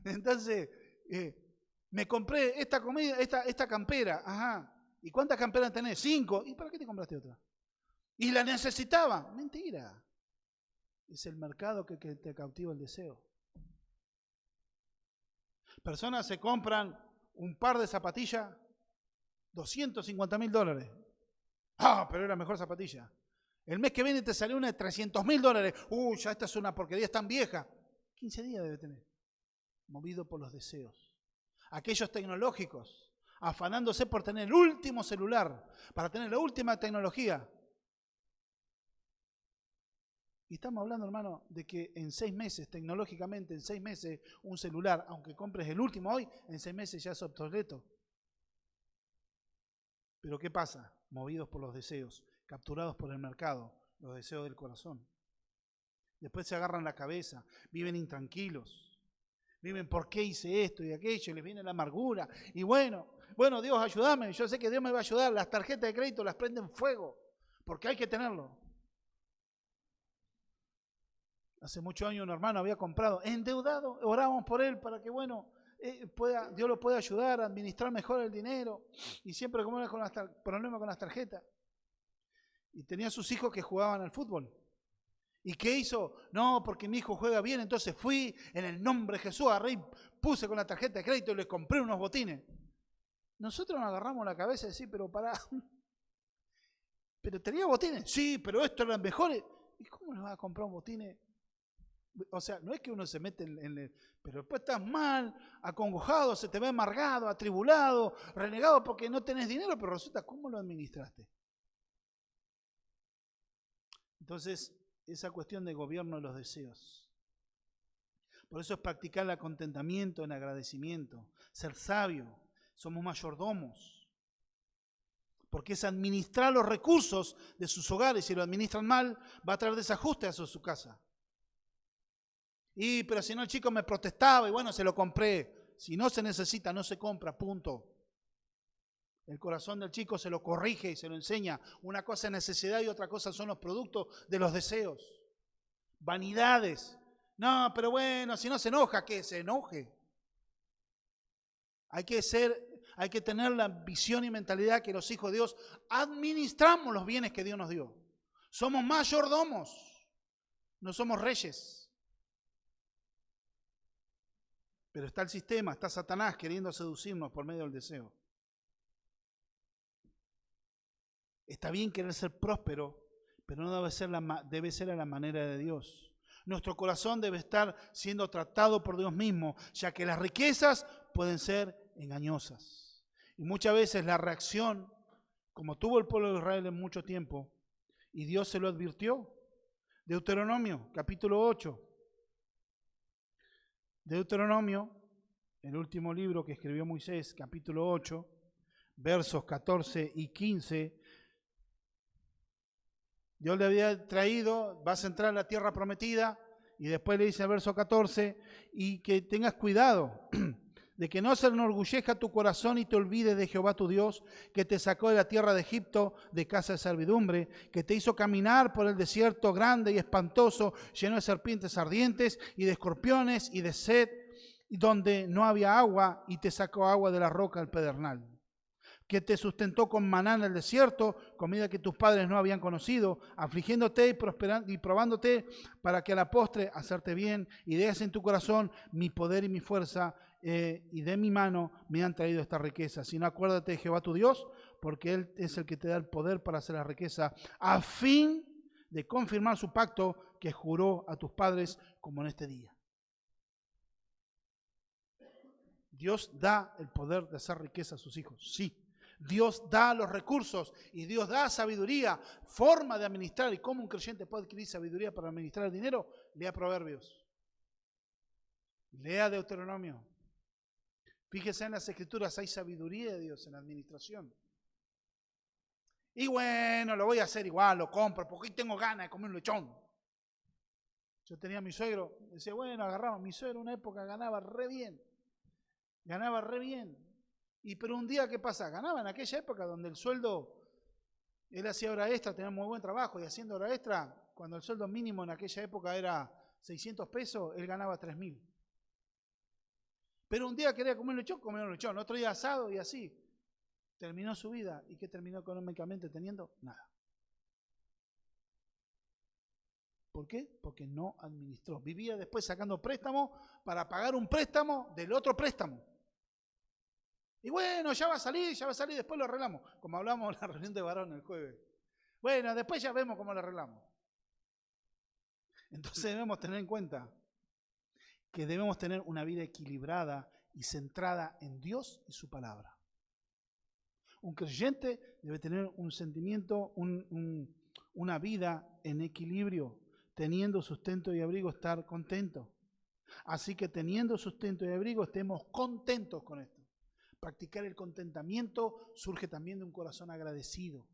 Entonces, me compré esta comida, esta campera. Ajá. ¿Y cuántas camperas tenés? 5. ¿Y para qué te compraste otra? Y la necesitaba. Mentira. Es el mercado que te cautiva el deseo. Personas se compran un par de zapatillas, $250.000. Ah, pero era mejor zapatilla. El mes que viene te salió una de $300.000. Ya esta es una porquería, es tan vieja. 15 días debe tener. Movido por los deseos. Aquellos tecnológicos, afanándose por tener el último celular, para tener la última tecnología. Y estamos hablando, hermano, de que en 6 meses, tecnológicamente, en 6 meses, un celular, aunque compres el último hoy, en 6 meses ya es obsoleto. Pero ¿qué pasa? Movidos por los deseos, capturados por el mercado, los deseos del corazón. Después se agarran la cabeza, viven intranquilos, viven ¿por qué hice esto y aquello? Y les viene la amargura. Y bueno, Dios ayúdame, yo sé que Dios me va a ayudar. Las tarjetas de crédito las prenden fuego, porque hay que tenerlo. Hace muchos años un hermano había comprado, endeudado, orábamos por él para que, Dios lo pueda ayudar a administrar mejor el dinero. Y siempre como era problema con las tarjetas. Y tenía sus hijos que jugaban al fútbol. ¿Y qué hizo? No, porque mi hijo juega bien, entonces fui en el nombre de Jesús, agarré y puse con la tarjeta de crédito y le compré unos botines. Nosotros nos agarramos la cabeza y decimos, pero pará, ¿pero tenía botines? Sí, pero estos eran mejores. ¿Y cómo le vas a comprar un botines? O sea, no es que uno se mete en el... Pero después estás mal, acongojado, se te ve amargado, atribulado, renegado porque no tenés dinero, pero resulta, ¿cómo lo administraste? Entonces, esa cuestión de gobierno de los deseos. Por eso es practicar el contentamiento, el agradecimiento, ser sabio, somos mayordomos. Porque es administrar los recursos de sus hogares. Si lo administran mal, va a traer desajuste a su casa. Pero si no, el chico me protestaba y se lo compré. Si no se necesita, no se compra, punto. El corazón del chico se lo corrige y se lo enseña. Una cosa es necesidad y otra cosa son los productos de los deseos. Vanidades. No, pero si no se enoja, ¿qué? Se enoje. Hay que tener la visión y mentalidad que los hijos de Dios administramos los bienes que Dios nos dio. Somos mayordomos, no somos reyes. Pero está el sistema, está Satanás queriendo seducirnos por medio del deseo. Está bien querer ser próspero, pero no debe ser a la manera de Dios. Nuestro corazón debe estar siendo tratado por Dios mismo, ya que las riquezas pueden ser engañosas. Y muchas veces la reacción, como tuvo el pueblo de Israel en mucho tiempo, y Dios se lo advirtió. Deuteronomio, capítulo 8. Deuteronomio, el último libro que escribió Moisés, capítulo 8, versos 14 y 15. Dios le había traído, vas a entrar a la tierra prometida, y después le dice el verso 14, y que tengas cuidado de que no se enorgullezca tu corazón y te olvides de Jehová tu Dios, que te sacó de la tierra de Egipto, de casa de servidumbre, que te hizo caminar por el desierto grande y espantoso, lleno de serpientes ardientes y de escorpiones y de sed, donde no había agua, y te sacó agua de la roca del pedernal. Que te sustentó con maná en el desierto, comida que tus padres no habían conocido, afligiéndote y probándote, para que a la postre hacerte bien, y dejes en tu corazón mi poder y mi fuerza, y de mi mano me han traído esta riqueza. Si no, acuérdate de Jehová tu Dios, porque Él es el que te da el poder para hacer la riqueza, a fin de confirmar su pacto que juró a tus padres, como en este día. Dios da el poder de hacer riqueza a sus hijos, sí. Dios da los recursos y Dios da sabiduría, forma de administrar. ¿Y cómo un creyente puede adquirir sabiduría para administrar el dinero? Lea Proverbios, lea Deuteronomio. Fíjese en las Escrituras, hay sabiduría de Dios en la administración. Y bueno, lo voy a hacer igual, lo compro, porque hoy tengo ganas de comer un lechón. Yo tenía a mi suegro, decía, bueno, agarraba. Mi suegro en una época ganaba re bien. Ganaba re bien. Pero un día, ¿qué pasa? Ganaba en aquella época donde el sueldo, él hacía hora extra, tenía muy buen trabajo, y haciendo hora extra, cuando el sueldo mínimo en aquella época era 600 pesos, él ganaba 3.000. Pero un día quería comer lechón, comía un lechón. Otro día asado y así. Terminó su vida. ¿Y qué terminó económicamente teniendo? Nada. ¿Por qué? Porque no administró. Vivía después sacando préstamo para pagar un préstamo del otro préstamo. Y bueno, ya va a salir, después lo arreglamos. Como hablamos en la reunión de varón el jueves. Bueno, después ya vemos cómo lo arreglamos. Entonces debemos tener en cuenta que debemos tener una vida equilibrada y centrada en Dios y su palabra. Un creyente debe tener un sentimiento, una vida en equilibrio, teniendo sustento y abrigo, estar contento. Así que teniendo sustento y abrigo, estemos contentos con esto. Practicar el contentamiento surge también de un corazón agradecido.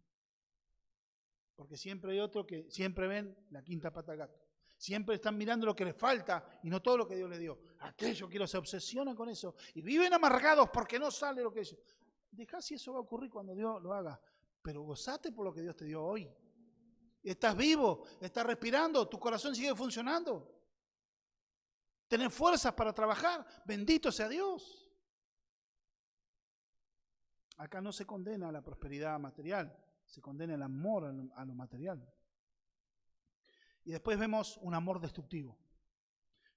Porque siempre hay otros que siempre ven la quinta pata al gato. Siempre están mirando lo que les falta y no todo lo que Dios les dio. Aquellos que se obsesionan con eso y viven amargados porque no sale lo que ellos. Dejá si eso va a ocurrir cuando Dios lo haga. Pero gozate por lo que Dios te dio hoy. Estás vivo, estás respirando, tu corazón sigue funcionando. Tenés fuerzas para trabajar. Bendito sea Dios. Acá no se condena a la prosperidad material, se condena el amor a lo material. Y después vemos un amor destructivo.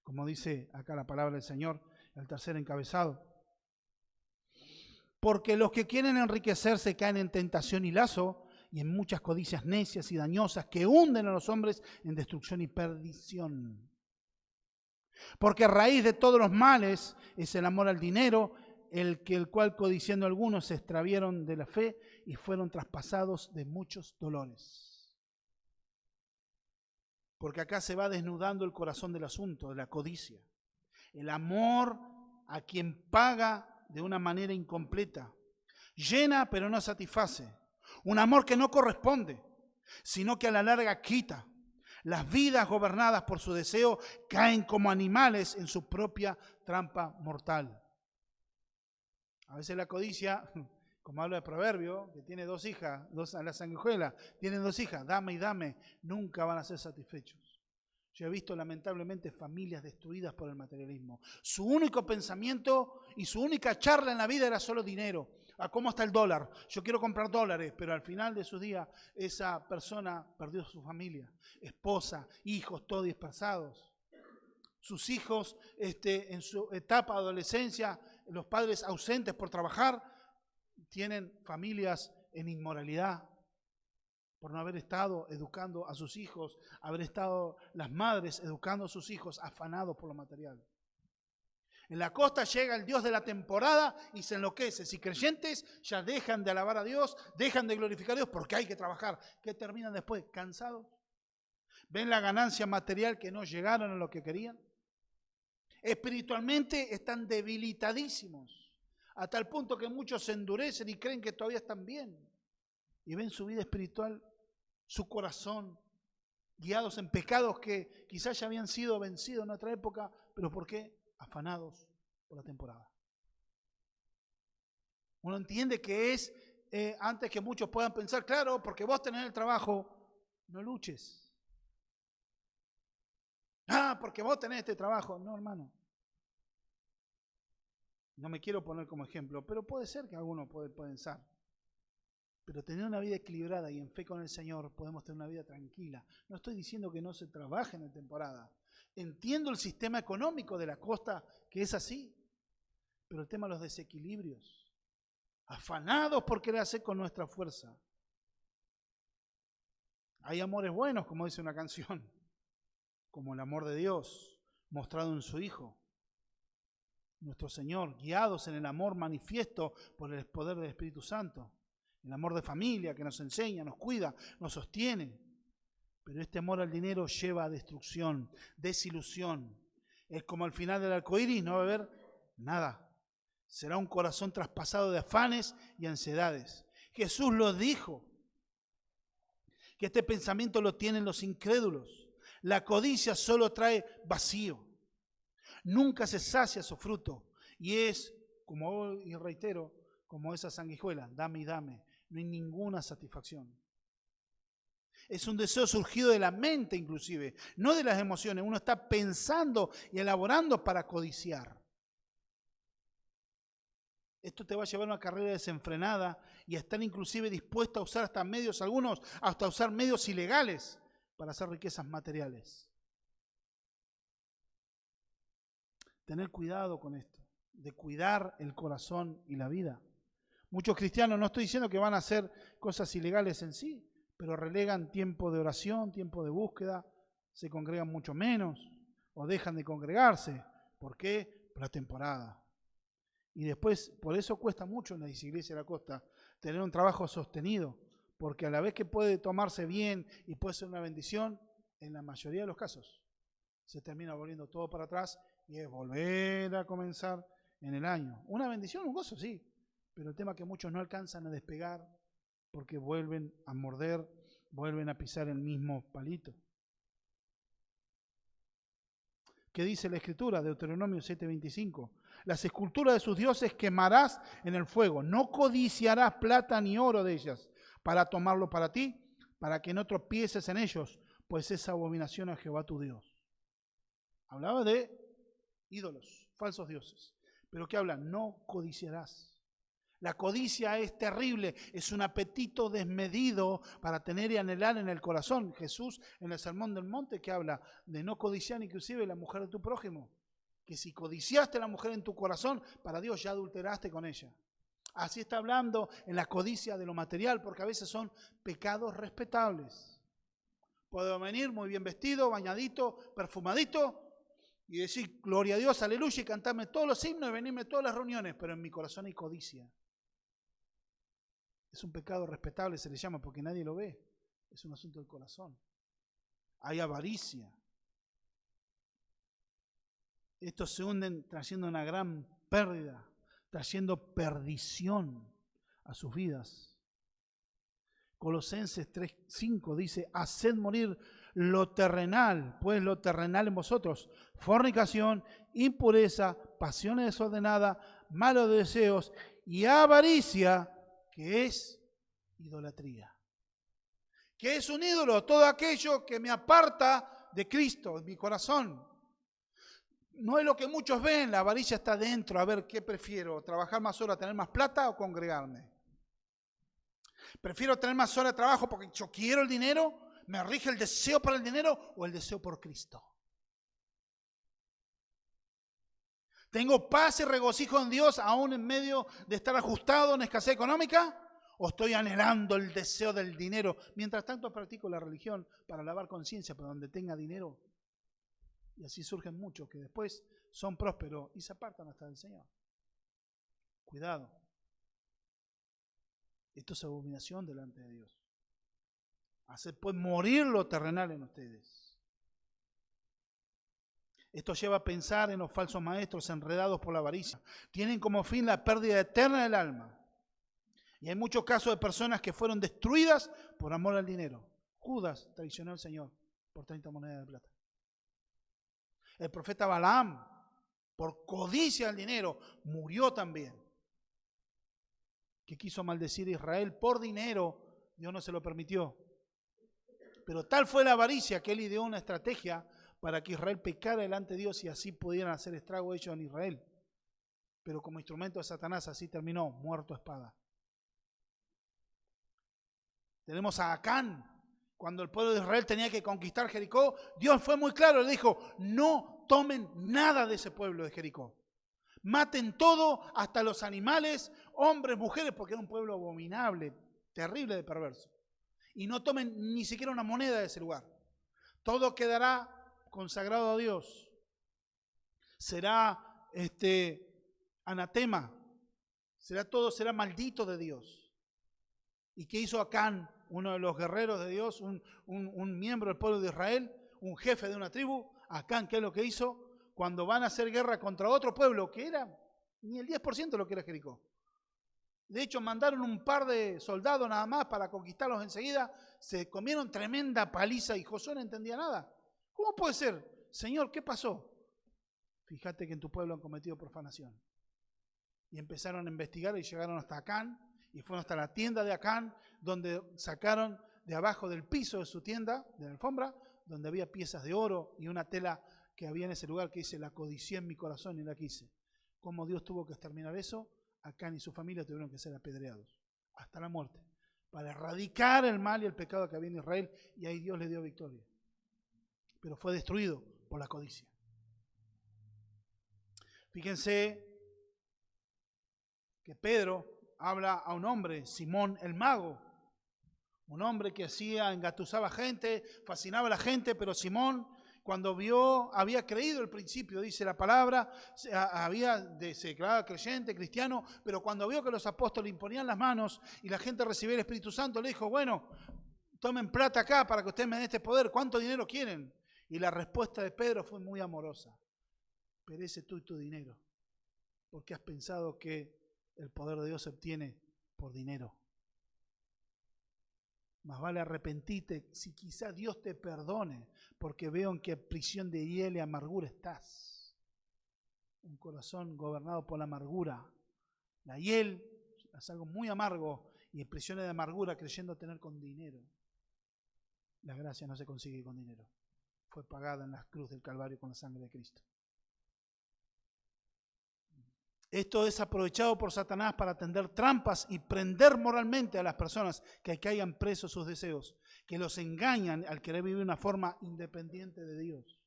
Como dice acá la palabra del Señor, el tercer encabezado. Porque los que quieren enriquecerse caen en tentación y lazo, y en muchas codicias necias y dañosas que hunden a los hombres en destrucción y perdición. Porque raíz de todos los males es el amor al dinero, el cual codiciando algunos se extraviaron de la fe y fueron traspasados de muchos dolores. Porque acá se va desnudando el corazón del asunto, de la codicia. El amor a quien paga de una manera incompleta. Llena pero no satisface. Un amor que no corresponde, sino que a la larga quita. Las vidas gobernadas por su deseo caen como animales en su propia trampa mortal. A veces la codicia, como habla de Proverbio, que tiene 2 hijas, a la sanguijuela, tienen 2 hijas, dame y dame, nunca van a ser satisfechos. Yo he visto lamentablemente familias destruidas por el materialismo. Su único pensamiento y su única charla en la vida era solo dinero. ¿A cómo está el dólar? Yo quiero comprar dólares, pero al final de sus días esa persona perdió su familia, esposa, hijos, todos dispersados. Sus hijos en su etapa de adolescencia, los padres ausentes por trabajar, tienen familias en inmoralidad por no haber estado educando a sus hijos, haber estado las madres educando a sus hijos afanados por lo material. En la costa llega el Dios de la temporada y se enloquece. Si creyentes ya dejan de alabar a Dios, dejan de glorificar a Dios porque hay que trabajar. ¿Qué terminan después? ¿Cansados? ¿Ven la ganancia material que no llegaron a lo que querían? Espiritualmente están debilitadísimos, a tal punto que muchos se endurecen y creen que todavía están bien. Y ven su vida espiritual su corazón, guiados en pecados que quizás ya habían sido vencidos en otra época, pero ¿por qué? Afanados por la temporada. Uno entiende que es, antes que muchos puedan pensar, claro, porque vos tenés el trabajo, no luches. Porque vos tenés este trabajo. No, hermano. No me quiero poner como ejemplo, pero puede ser que alguno puede pensar. Pero tener una vida equilibrada y en fe con el Señor, podemos tener una vida tranquila. No estoy diciendo que no se trabaje en temporada. Entiendo el sistema económico de la costa, que es así. Pero el tema de los desequilibrios. Afanados por querer hacer con nuestra fuerza. Hay amores buenos, como dice una canción. Como el amor de Dios, mostrado en su Hijo. Nuestro Señor, guiados en el amor manifiesto por el poder del Espíritu Santo. El amor de familia que nos enseña, nos cuida, nos sostiene. Pero este amor al dinero lleva a destrucción, desilusión. Es como al final del arco iris, no va a haber nada. Será un corazón traspasado de afanes y ansiedades. Jesús lo dijo, que este pensamiento lo tienen los incrédulos. La codicia solo trae vacío. Nunca se sacia su fruto. Y es, como hoy reitero, como esa sanguijuela, dame y dame. No hay ninguna satisfacción. Es un deseo surgido de la mente inclusive, no de las emociones. Uno está pensando y elaborando para codiciar. Esto te va a llevar a una carrera desenfrenada y a estar inclusive dispuesto a usar hasta medios, algunos hasta usar medios ilegales para hacer riquezas materiales. Tener cuidado con esto, de cuidar el corazón y la vida. Muchos cristianos, no estoy diciendo que van a hacer cosas ilegales en sí, pero relegan tiempo de oración, tiempo de búsqueda, se congregan mucho menos o dejan de congregarse. ¿Por qué? Por la temporada. Y después, por eso cuesta mucho en la iglesia de la costa tener un trabajo sostenido, porque a la vez que puede tomarse bien y puede ser una bendición, en la mayoría de los casos se termina volviendo todo para atrás y es volver a comenzar en el año. Una bendición, un gozo, sí, pero el tema es que muchos no alcanzan a despegar porque vuelven a morder, vuelven a pisar el mismo palito. ¿Qué dice la Escritura? Deuteronomio 7:25. Las esculturas de sus dioses quemarás en el fuego. No codiciarás plata ni oro de ellas para tomarlo para ti, para que no tropieces en ellos, pues es abominación a Jehová tu Dios. Hablaba de ídolos, falsos dioses. ¿Pero qué habla? No codiciarás. La codicia es terrible, es un apetito desmedido para tener y anhelar en el corazón. Jesús en el Sermón del Monte que habla de no codiciar inclusive la mujer de tu prójimo. Que si codiciaste a la mujer en tu corazón, para Dios ya adulteraste con ella. Así está hablando en la codicia de lo material, porque a veces son pecados respetables. Puedo venir muy bien vestido, bañadito, perfumadito, y decir gloria a Dios, aleluya, y cantarme todos los himnos y venirme a todas las reuniones, pero en mi corazón hay codicia. Es un pecado respetable, se le llama, porque nadie lo ve. Es un asunto del corazón. Hay avaricia. Estos se hunden trayendo una gran pérdida, trayendo perdición a sus vidas. Colosenses 3:5 dice, haced morir lo terrenal, pues lo terrenal en vosotros, fornicación, impureza, pasiones desordenadas, malos deseos y avaricia, que es idolatría. ¿Qué es un ídolo? Todo aquello que me aparta de Cristo en mi corazón. No es lo que muchos ven, la avaricia está dentro. A ver, ¿qué prefiero? ¿Trabajar más horas, tener más plata o congregarme? ¿Prefiero tener más horas de trabajo porque yo quiero el dinero? ¿Me rige el deseo por el dinero o el deseo por Cristo? ¿Tengo paz y regocijo en Dios aún en medio de estar ajustado en escasez económica? ¿O estoy anhelando el deseo del dinero? Mientras tanto practico la religión para lavar conciencia, pero donde tenga dinero. Y así surgen muchos que después son prósperos y se apartan hasta del Señor. Cuidado. Esto es abominación delante de Dios. Hacer pues morir lo terrenal en ustedes. Esto lleva a pensar en los falsos maestros enredados por la avaricia. Tienen como fin la pérdida eterna del alma. Y hay muchos casos de personas que fueron destruidas por amor al dinero. Judas traicionó al Señor por 30 monedas de plata. El profeta Balaam, por codicia del dinero, murió también. Que quiso maldecir a Israel por dinero, Dios no se lo permitió. Pero tal fue la avaricia que él ideó una estrategia para que Israel pecara delante de Dios y así pudieran hacer estrago ellos en Israel. Pero como instrumento de Satanás así terminó, muerto a espada. Tenemos a Acán. Cuando el pueblo de Israel tenía que conquistar Jericó, Dios fue muy claro, le dijo, no tomen nada de ese pueblo de Jericó. Maten todo, hasta los animales, hombres, mujeres, porque era un pueblo abominable, terrible de perverso. Y no tomen ni siquiera una moneda de ese lugar. Todo quedará consagrado a Dios. Será anatema. Será maldito de Dios. ¿Y qué hizo Acán, uno de los guerreros de Dios, un miembro del pueblo de Israel, un jefe de una tribu? Acán, ¿qué es lo que hizo? Cuando van a hacer guerra contra otro pueblo, que era ni el 10% de lo que era Jericó. De hecho, mandaron un par de soldados nada más para conquistarlos enseguida. Se comieron tremenda paliza y Josué no entendía nada. ¿Cómo puede ser? Señor, ¿qué pasó? Fíjate que en tu pueblo han cometido profanación. Y empezaron a investigar y llegaron hasta Acán. Y fueron hasta la tienda de Acán, donde sacaron de abajo del piso de su tienda, de la alfombra, donde había piezas de oro y una tela que había en ese lugar que dice, la codicié en mi corazón y la quise. ¿Cómo Dios tuvo que exterminar eso? Acán y su familia tuvieron que ser apedreados hasta la muerte para erradicar el mal y el pecado que había en Israel, y ahí Dios le dio victoria. Pero fue destruido por la codicia. Fíjense que Pedro habla a un hombre, Simón el mago, un hombre que engatusaba gente, fascinaba a la gente, pero Simón, cuando había creído al principio, dice la palabra, se declaraba creyente, cristiano, pero cuando vio que los apóstoles imponían las manos y la gente recibía el Espíritu Santo, le dijo, bueno, tomen plata acá para que ustedes me den este poder, ¿cuánto dinero quieren? Y la respuesta de Pedro fue muy amorosa, perece tú y tu dinero, porque has pensado que el poder de Dios se obtiene por dinero. Más vale arrepentirte, si quizá Dios te perdone, porque veo en qué prisión de hiel y amargura estás. Un corazón gobernado por la amargura. La hiel es algo muy amargo y en prisiones de amargura creyendo tener con dinero. La gracia no se consigue con dinero. Fue pagada en la cruz del Calvario con la sangre de Cristo. Esto es aprovechado por Satanás para tender trampas y prender moralmente a las personas que caigan presos sus deseos, que los engañan al querer vivir una forma independiente de Dios.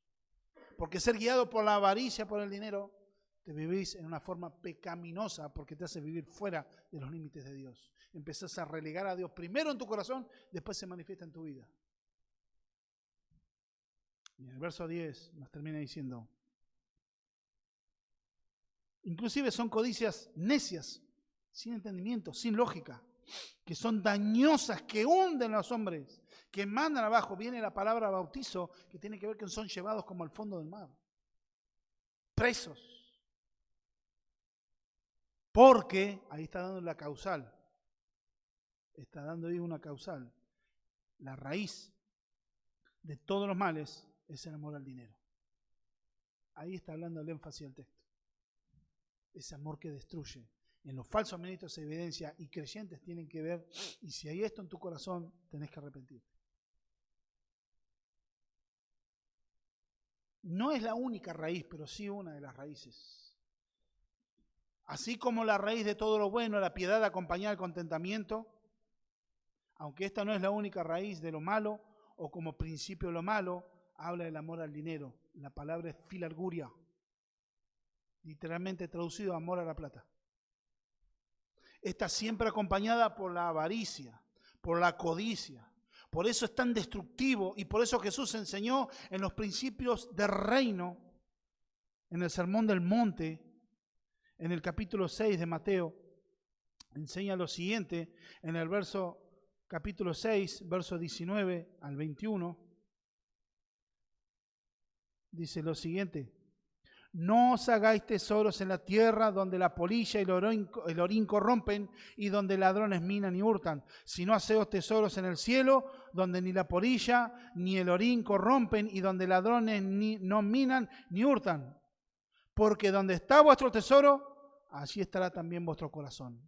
Porque ser guiado por la avaricia, por el dinero, te vivís en una forma pecaminosa porque te hace vivir fuera de los límites de Dios. Empezás a relegar a Dios primero en tu corazón, después se manifiesta en tu vida. Y en el verso 10 nos termina diciendo, inclusive son codicias necias, sin entendimiento, sin lógica, que son dañosas, que hunden a los hombres, que mandan abajo. Viene la palabra bautizo, que tiene que ver con son llevados como al fondo del mar, presos. Porque, ahí está dando la causal, está dando ahí una causal. La raíz de todos los males es el amor al dinero. Ahí está hablando el énfasis del texto. Ese amor que destruye. En los falsos ministros se evidencia y creyentes tienen que ver, y si hay esto en tu corazón, tenés que arrepentirte. No es la única raíz, pero sí una de las raíces. Así como la raíz de todo lo bueno, la piedad acompañada del contentamiento, aunque esta no es la única raíz de lo malo, o como principio de lo malo, habla del amor al dinero. La palabra es filarguria, literalmente traducido amor a la plata. Está siempre acompañada por la avaricia, por la codicia. Por eso es tan destructivo y por eso Jesús enseñó en los principios del reino, en el Sermón del Monte, en el capítulo 6 de Mateo, enseña lo siguiente, en el capítulo 6, verso 19 al 21, dice lo siguiente: No os hagáis tesoros en la tierra donde la polilla y el orín corrompen y donde ladrones minan y hurtan, sino haceos tesoros en el cielo donde ni la polilla ni el orín corrompen y donde ladrones no minan ni hurtan. Porque donde está vuestro tesoro, allí estará también vuestro corazón.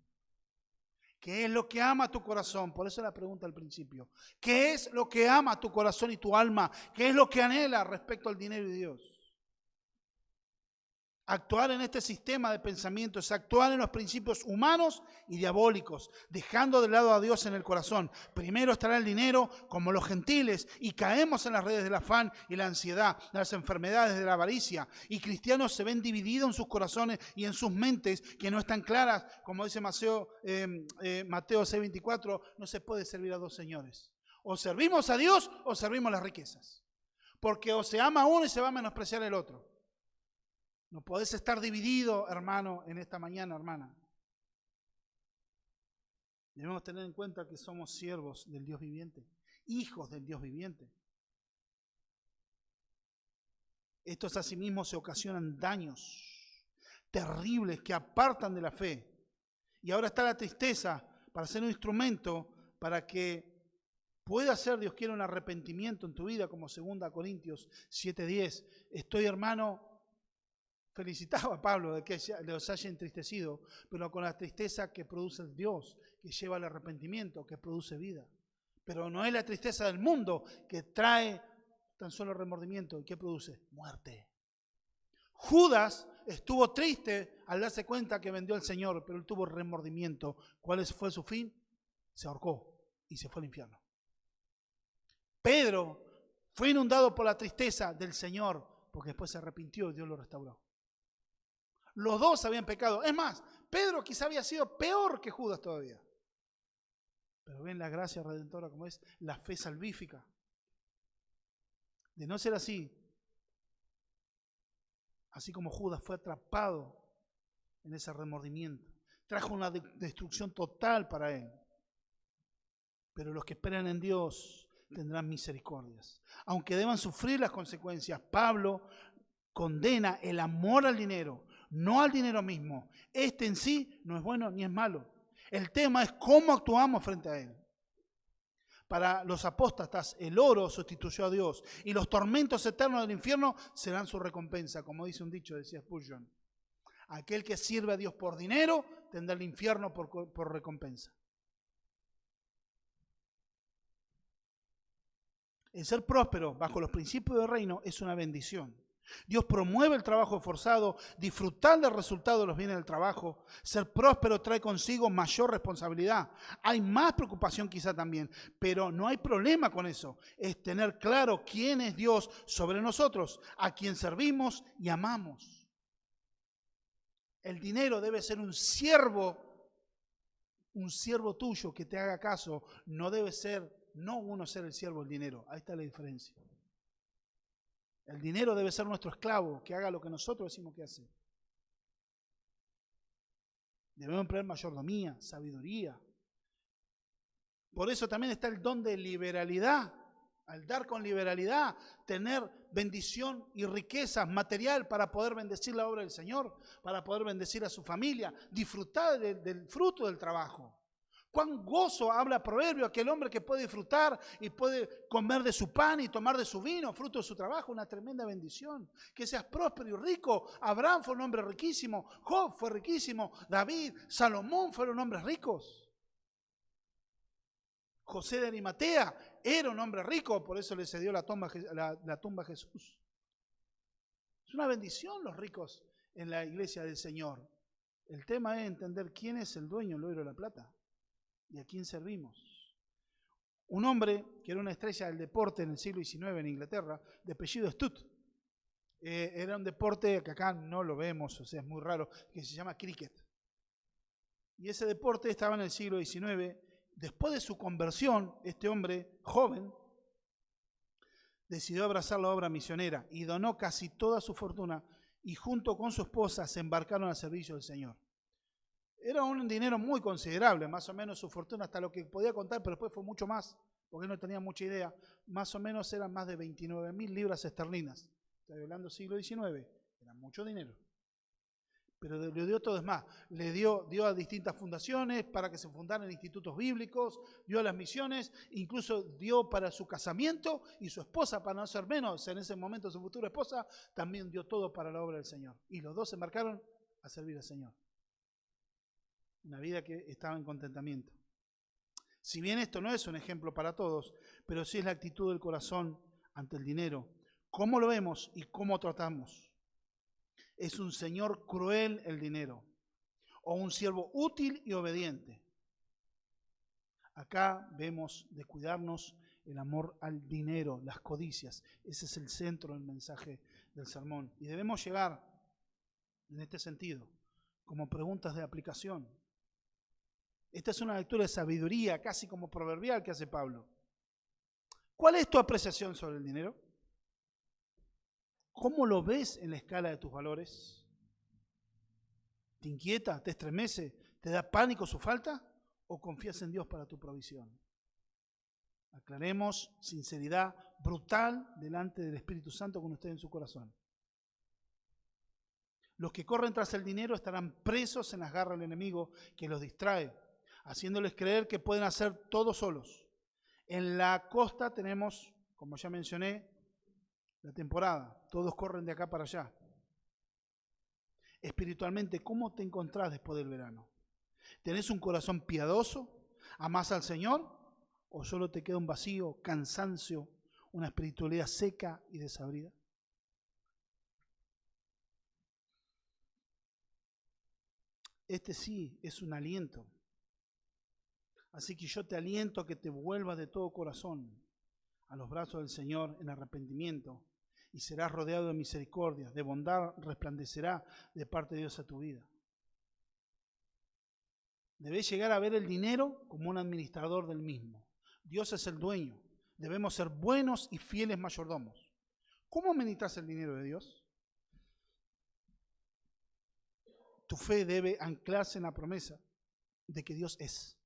¿Qué es lo que ama tu corazón? Por eso la pregunta al principio. ¿Qué es lo que ama tu corazón y tu alma? ¿Qué es lo que anhela respecto al dinero y Dios? Actuar en este sistema de pensamiento es actuar en los principios humanos y diabólicos, dejando de lado a Dios en el corazón. Primero estará el dinero como los gentiles y caemos en las redes del afán y la ansiedad, de las enfermedades de la avaricia. Y cristianos se ven divididos en sus corazones y en sus mentes que no están claras. Como dice Mateo 6:24, no se puede servir a dos señores. O servimos a Dios o servimos las riquezas. Porque o se ama uno y se va a menospreciar el otro. No podés estar dividido, hermano, en esta mañana, hermana. Debemos tener en cuenta que somos siervos del Dios viviente, hijos del Dios viviente. Estos asimismo se ocasionan daños terribles que apartan de la fe. Y ahora está la tristeza para ser un instrumento para que pueda ser, Dios quiere, un arrepentimiento en tu vida, como 2 Corintios 7:10. Estoy, hermano, felicitaba a Pablo de que los haya entristecido, pero con la tristeza que produce el Dios, que lleva al arrepentimiento, que produce vida. Pero no es la tristeza del mundo que trae tan solo remordimiento. ¿Y qué produce? Muerte. Judas estuvo triste al darse cuenta que vendió al Señor, pero él tuvo remordimiento. ¿Cuál fue su fin? Se ahorcó y se fue al infierno. Pedro fue inundado por la tristeza del Señor, porque después se arrepintió y Dios lo restauró. Los dos habían pecado. Es más, Pedro quizá había sido peor que Judas todavía. Pero ven la gracia redentora como es la fe salvífica. De no ser así, así como Judas fue atrapado en ese remordimiento, trajo una destrucción total para él. Pero los que esperan en Dios tendrán misericordias. Aunque deban sufrir las consecuencias, Pablo condena el amor al dinero, no al dinero mismo. Este en sí no es bueno ni es malo. El tema es cómo actuamos frente a él. Para los apóstatas, el oro sustituyó a Dios y los tormentos eternos del infierno serán su recompensa, como dice un dicho, decía Spurgeon. Aquel que sirve a Dios por dinero tendrá el infierno por recompensa. El ser próspero bajo los principios del reino es una bendición. Dios promueve el trabajo esforzado, disfrutar del resultado de los bienes del trabajo. Ser próspero trae consigo mayor responsabilidad. Hay más preocupación quizá también, pero no hay problema con eso. Es tener claro quién es Dios sobre nosotros, a quien servimos y amamos. El dinero debe ser un siervo tuyo que te haga caso. No debe ser, no uno ser el siervo del dinero. Ahí está la diferencia. El dinero debe ser nuestro esclavo, que haga lo que nosotros decimos que hace. Debemos emplear mayordomía, sabiduría. Por eso también está el don de liberalidad. Al dar con liberalidad, tener bendición y riqueza material para poder bendecir la obra del Señor, para poder bendecir a su familia, disfrutar del fruto del trabajo. Cuán gozo habla Proverbio aquel hombre que puede disfrutar y puede comer de su pan y tomar de su vino, fruto de su trabajo, una tremenda bendición. Que seas próspero y rico. Abraham fue un hombre riquísimo, Job fue riquísimo, David, Salomón fueron hombres ricos. José de Arimatea era un hombre rico, por eso le cedió la tumba a Jesús. Es una bendición los ricos en la iglesia del Señor. El tema es entender quién es el dueño del oro y la plata. ¿Y a quién servimos? Un hombre que era una estrella del deporte en el siglo XIX en Inglaterra, de apellido Studd. Era un deporte que acá no lo vemos, o sea, es muy raro, que se llama cricket. Y ese deporte estaba en el siglo XIX. Después de su conversión, este hombre joven decidió abrazar la obra misionera y donó casi toda su fortuna y junto con su esposa se embarcaron al servicio del Señor. Era un dinero muy considerable, más o menos su fortuna, hasta lo que podía contar, pero después fue mucho más, porque no tenía mucha idea. Más o menos eran más de 29.000 libras esterlinas. Estoy hablando del siglo XIX, eran Era mucho dinero. Pero le dio todo, es más, dio a distintas fundaciones para que se fundaran institutos bíblicos, dio a las misiones, incluso dio para su casamiento, y su esposa, para no ser menos, en ese momento su futura esposa, también dio todo para la obra del Señor. Y los dos se embarcaron a servir al Señor. Una vida que estaba en contentamiento. Si bien esto no es un ejemplo para todos, pero sí es la actitud del corazón ante el dinero. ¿Cómo lo vemos y cómo tratamos? ¿Es un señor cruel el dinero o un siervo útil y obediente? Acá vemos de cuidarnos el amor al dinero, las codicias. Ese es el centro del mensaje del sermón. Y debemos llegar en este sentido como preguntas de aplicación. Esta es una lectura de sabiduría, casi como proverbial que hace Pablo. ¿Cuál es tu apreciación sobre el dinero? ¿Cómo lo ves en la escala de tus valores? ¿Te inquieta? ¿Te estremece? ¿Te da pánico su falta? ¿O confías en Dios para tu provisión? Aclaremos sinceridad brutal delante del Espíritu Santo con usted en su corazón. Los que corren tras el dinero estarán presos en las garras del enemigo que los distrae, haciéndoles creer que pueden hacer todo solos. En la costa tenemos, como ya mencioné, la temporada. Todos corren de acá para allá. Espiritualmente, ¿cómo te encontrás después del verano? ¿Tenés un corazón piadoso? ¿Amás al Señor? ¿O solo te queda un vacío, cansancio, una espiritualidad seca y desabrida? Este sí es un aliento. Así que yo te aliento a que te vuelvas de todo corazón a los brazos del Señor en arrepentimiento, y serás rodeado de misericordia, de bondad resplandecerá de parte de Dios a tu vida. Debes llegar a ver el dinero como un administrador del mismo. Dios es el dueño. Debemos ser buenos y fieles mayordomos. ¿Cómo administras el dinero de Dios? Tu fe debe anclarse en la promesa de que Dios es.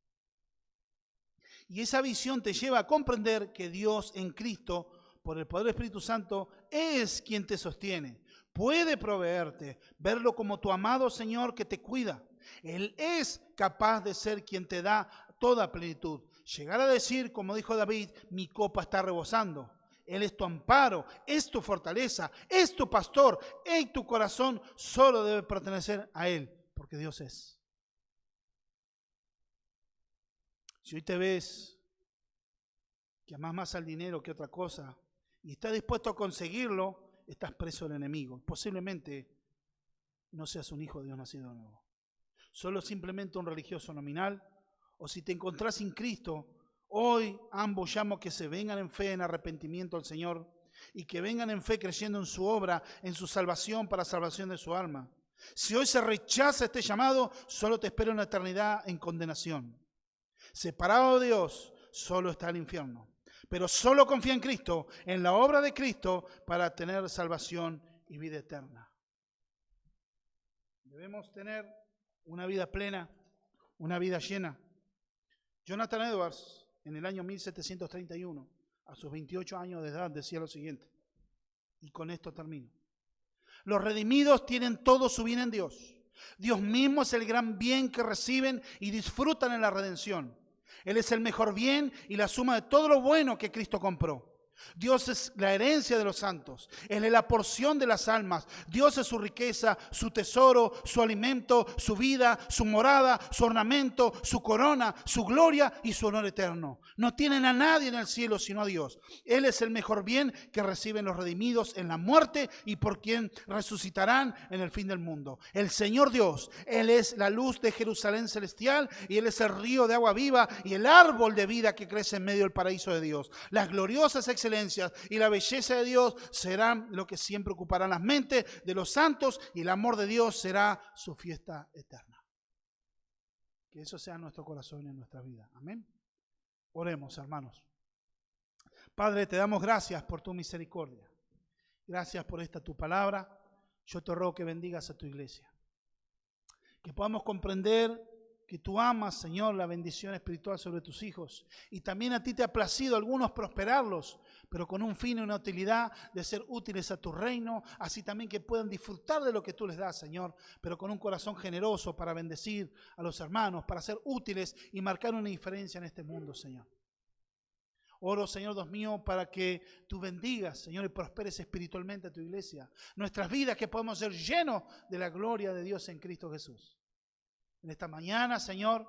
Y esa visión te lleva a comprender que Dios en Cristo, por el poder del Espíritu Santo, es quien te sostiene. Puede proveerte, verlo como tu amado Señor que te cuida. Él es capaz de ser quien te da toda plenitud. Llegar a decir, como dijo David, mi copa está rebosando. Él es tu amparo, es tu fortaleza, es tu pastor. Y tu corazón solo debe pertenecer a Él, porque Dios es. Si hoy te ves que amás más al dinero que otra cosa y estás dispuesto a conseguirlo, estás preso del enemigo. Posiblemente no seas un hijo de Dios nacido de nuevo. Solo simplemente un religioso nominal. O si te encontrás sin Cristo, hoy ambos llamo que se vengan en fe, en arrepentimiento al Señor, y que vengan en fe creyendo en su obra, en su salvación para salvación de su alma. Si hoy se rechaza este llamado, solo te espera una eternidad en condenación. Separado de Dios, solo está el infierno. Pero solo confía en Cristo, en la obra de Cristo, para tener salvación y vida eterna. Debemos tener una vida plena, una vida llena. Jonathan Edwards, en el año 1731, a sus 28 años de edad, decía lo siguiente, y con esto termino. Los redimidos tienen todo su bien en Dios. Dios mismo es el gran bien que reciben y disfrutan en la redención. Él es el mejor bien y la suma de todo lo bueno que Cristo compró. Dios es la herencia de los santos. Él es la porción de las almas. Dios es su riqueza, su tesoro, su alimento, su vida, su morada, su ornamento, su corona, su gloria y su honor eterno. No tienen a nadie en el cielo sino a Dios. Él es el mejor bien que reciben los redimidos en la muerte y por quien resucitarán en el fin del mundo. El Señor Dios, Él es la luz de Jerusalén celestial y Él es el río de agua viva y el árbol de vida que crece en medio del paraíso de Dios. Las gloriosas excelencias y la belleza de Dios serán lo que siempre ocuparán las mentes de los santos y el amor de Dios será su fiesta eterna. Que eso sea nuestro corazón en nuestra vida. Amén. Oremos, hermanos. Padre, te damos gracias por tu misericordia. Gracias por esta tu palabra. Yo te ruego que bendigas a tu iglesia. Que podamos comprender que tú amas, Señor, la bendición espiritual sobre tus hijos. Y también a ti te ha placido a algunos prosperarlos, pero con un fin y una utilidad de ser útiles a tu reino, así también que puedan disfrutar de lo que tú les das, Señor, pero con un corazón generoso para bendecir a los hermanos, para ser útiles y marcar una diferencia en este mundo, Señor. Oro, Señor Dios mío, para que tú bendigas, Señor, y prosperes espiritualmente a tu iglesia. Nuestras vidas, que podamos ser llenos de la gloria de Dios en Cristo Jesús. En esta mañana, Señor,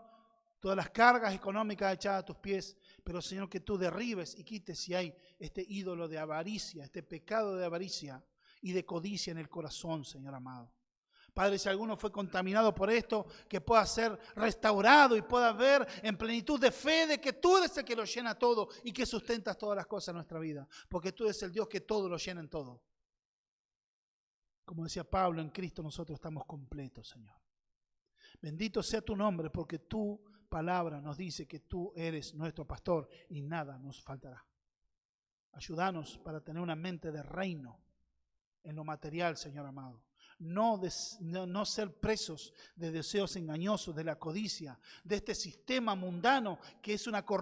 todas las cargas económicas echadas a tus pies, pero, Señor, que tú derribes y quites si hay este ídolo de avaricia, este pecado de avaricia y de codicia en el corazón, Señor amado. Padre, si alguno fue contaminado por esto, que pueda ser restaurado y pueda ver en plenitud de fe de que tú eres el que lo llena todo y que sustentas todas las cosas en nuestra vida, porque tú eres el Dios que todo lo llena en todo. Como decía Pablo, en Cristo nosotros estamos completos, Señor. Bendito sea tu nombre, porque tu palabra nos dice que tú eres nuestro pastor y nada nos faltará. Ayúdanos para tener una mente de reino en lo material, Señor amado. No ser presos de deseos engañosos, de la codicia, de este sistema mundano que es una corriente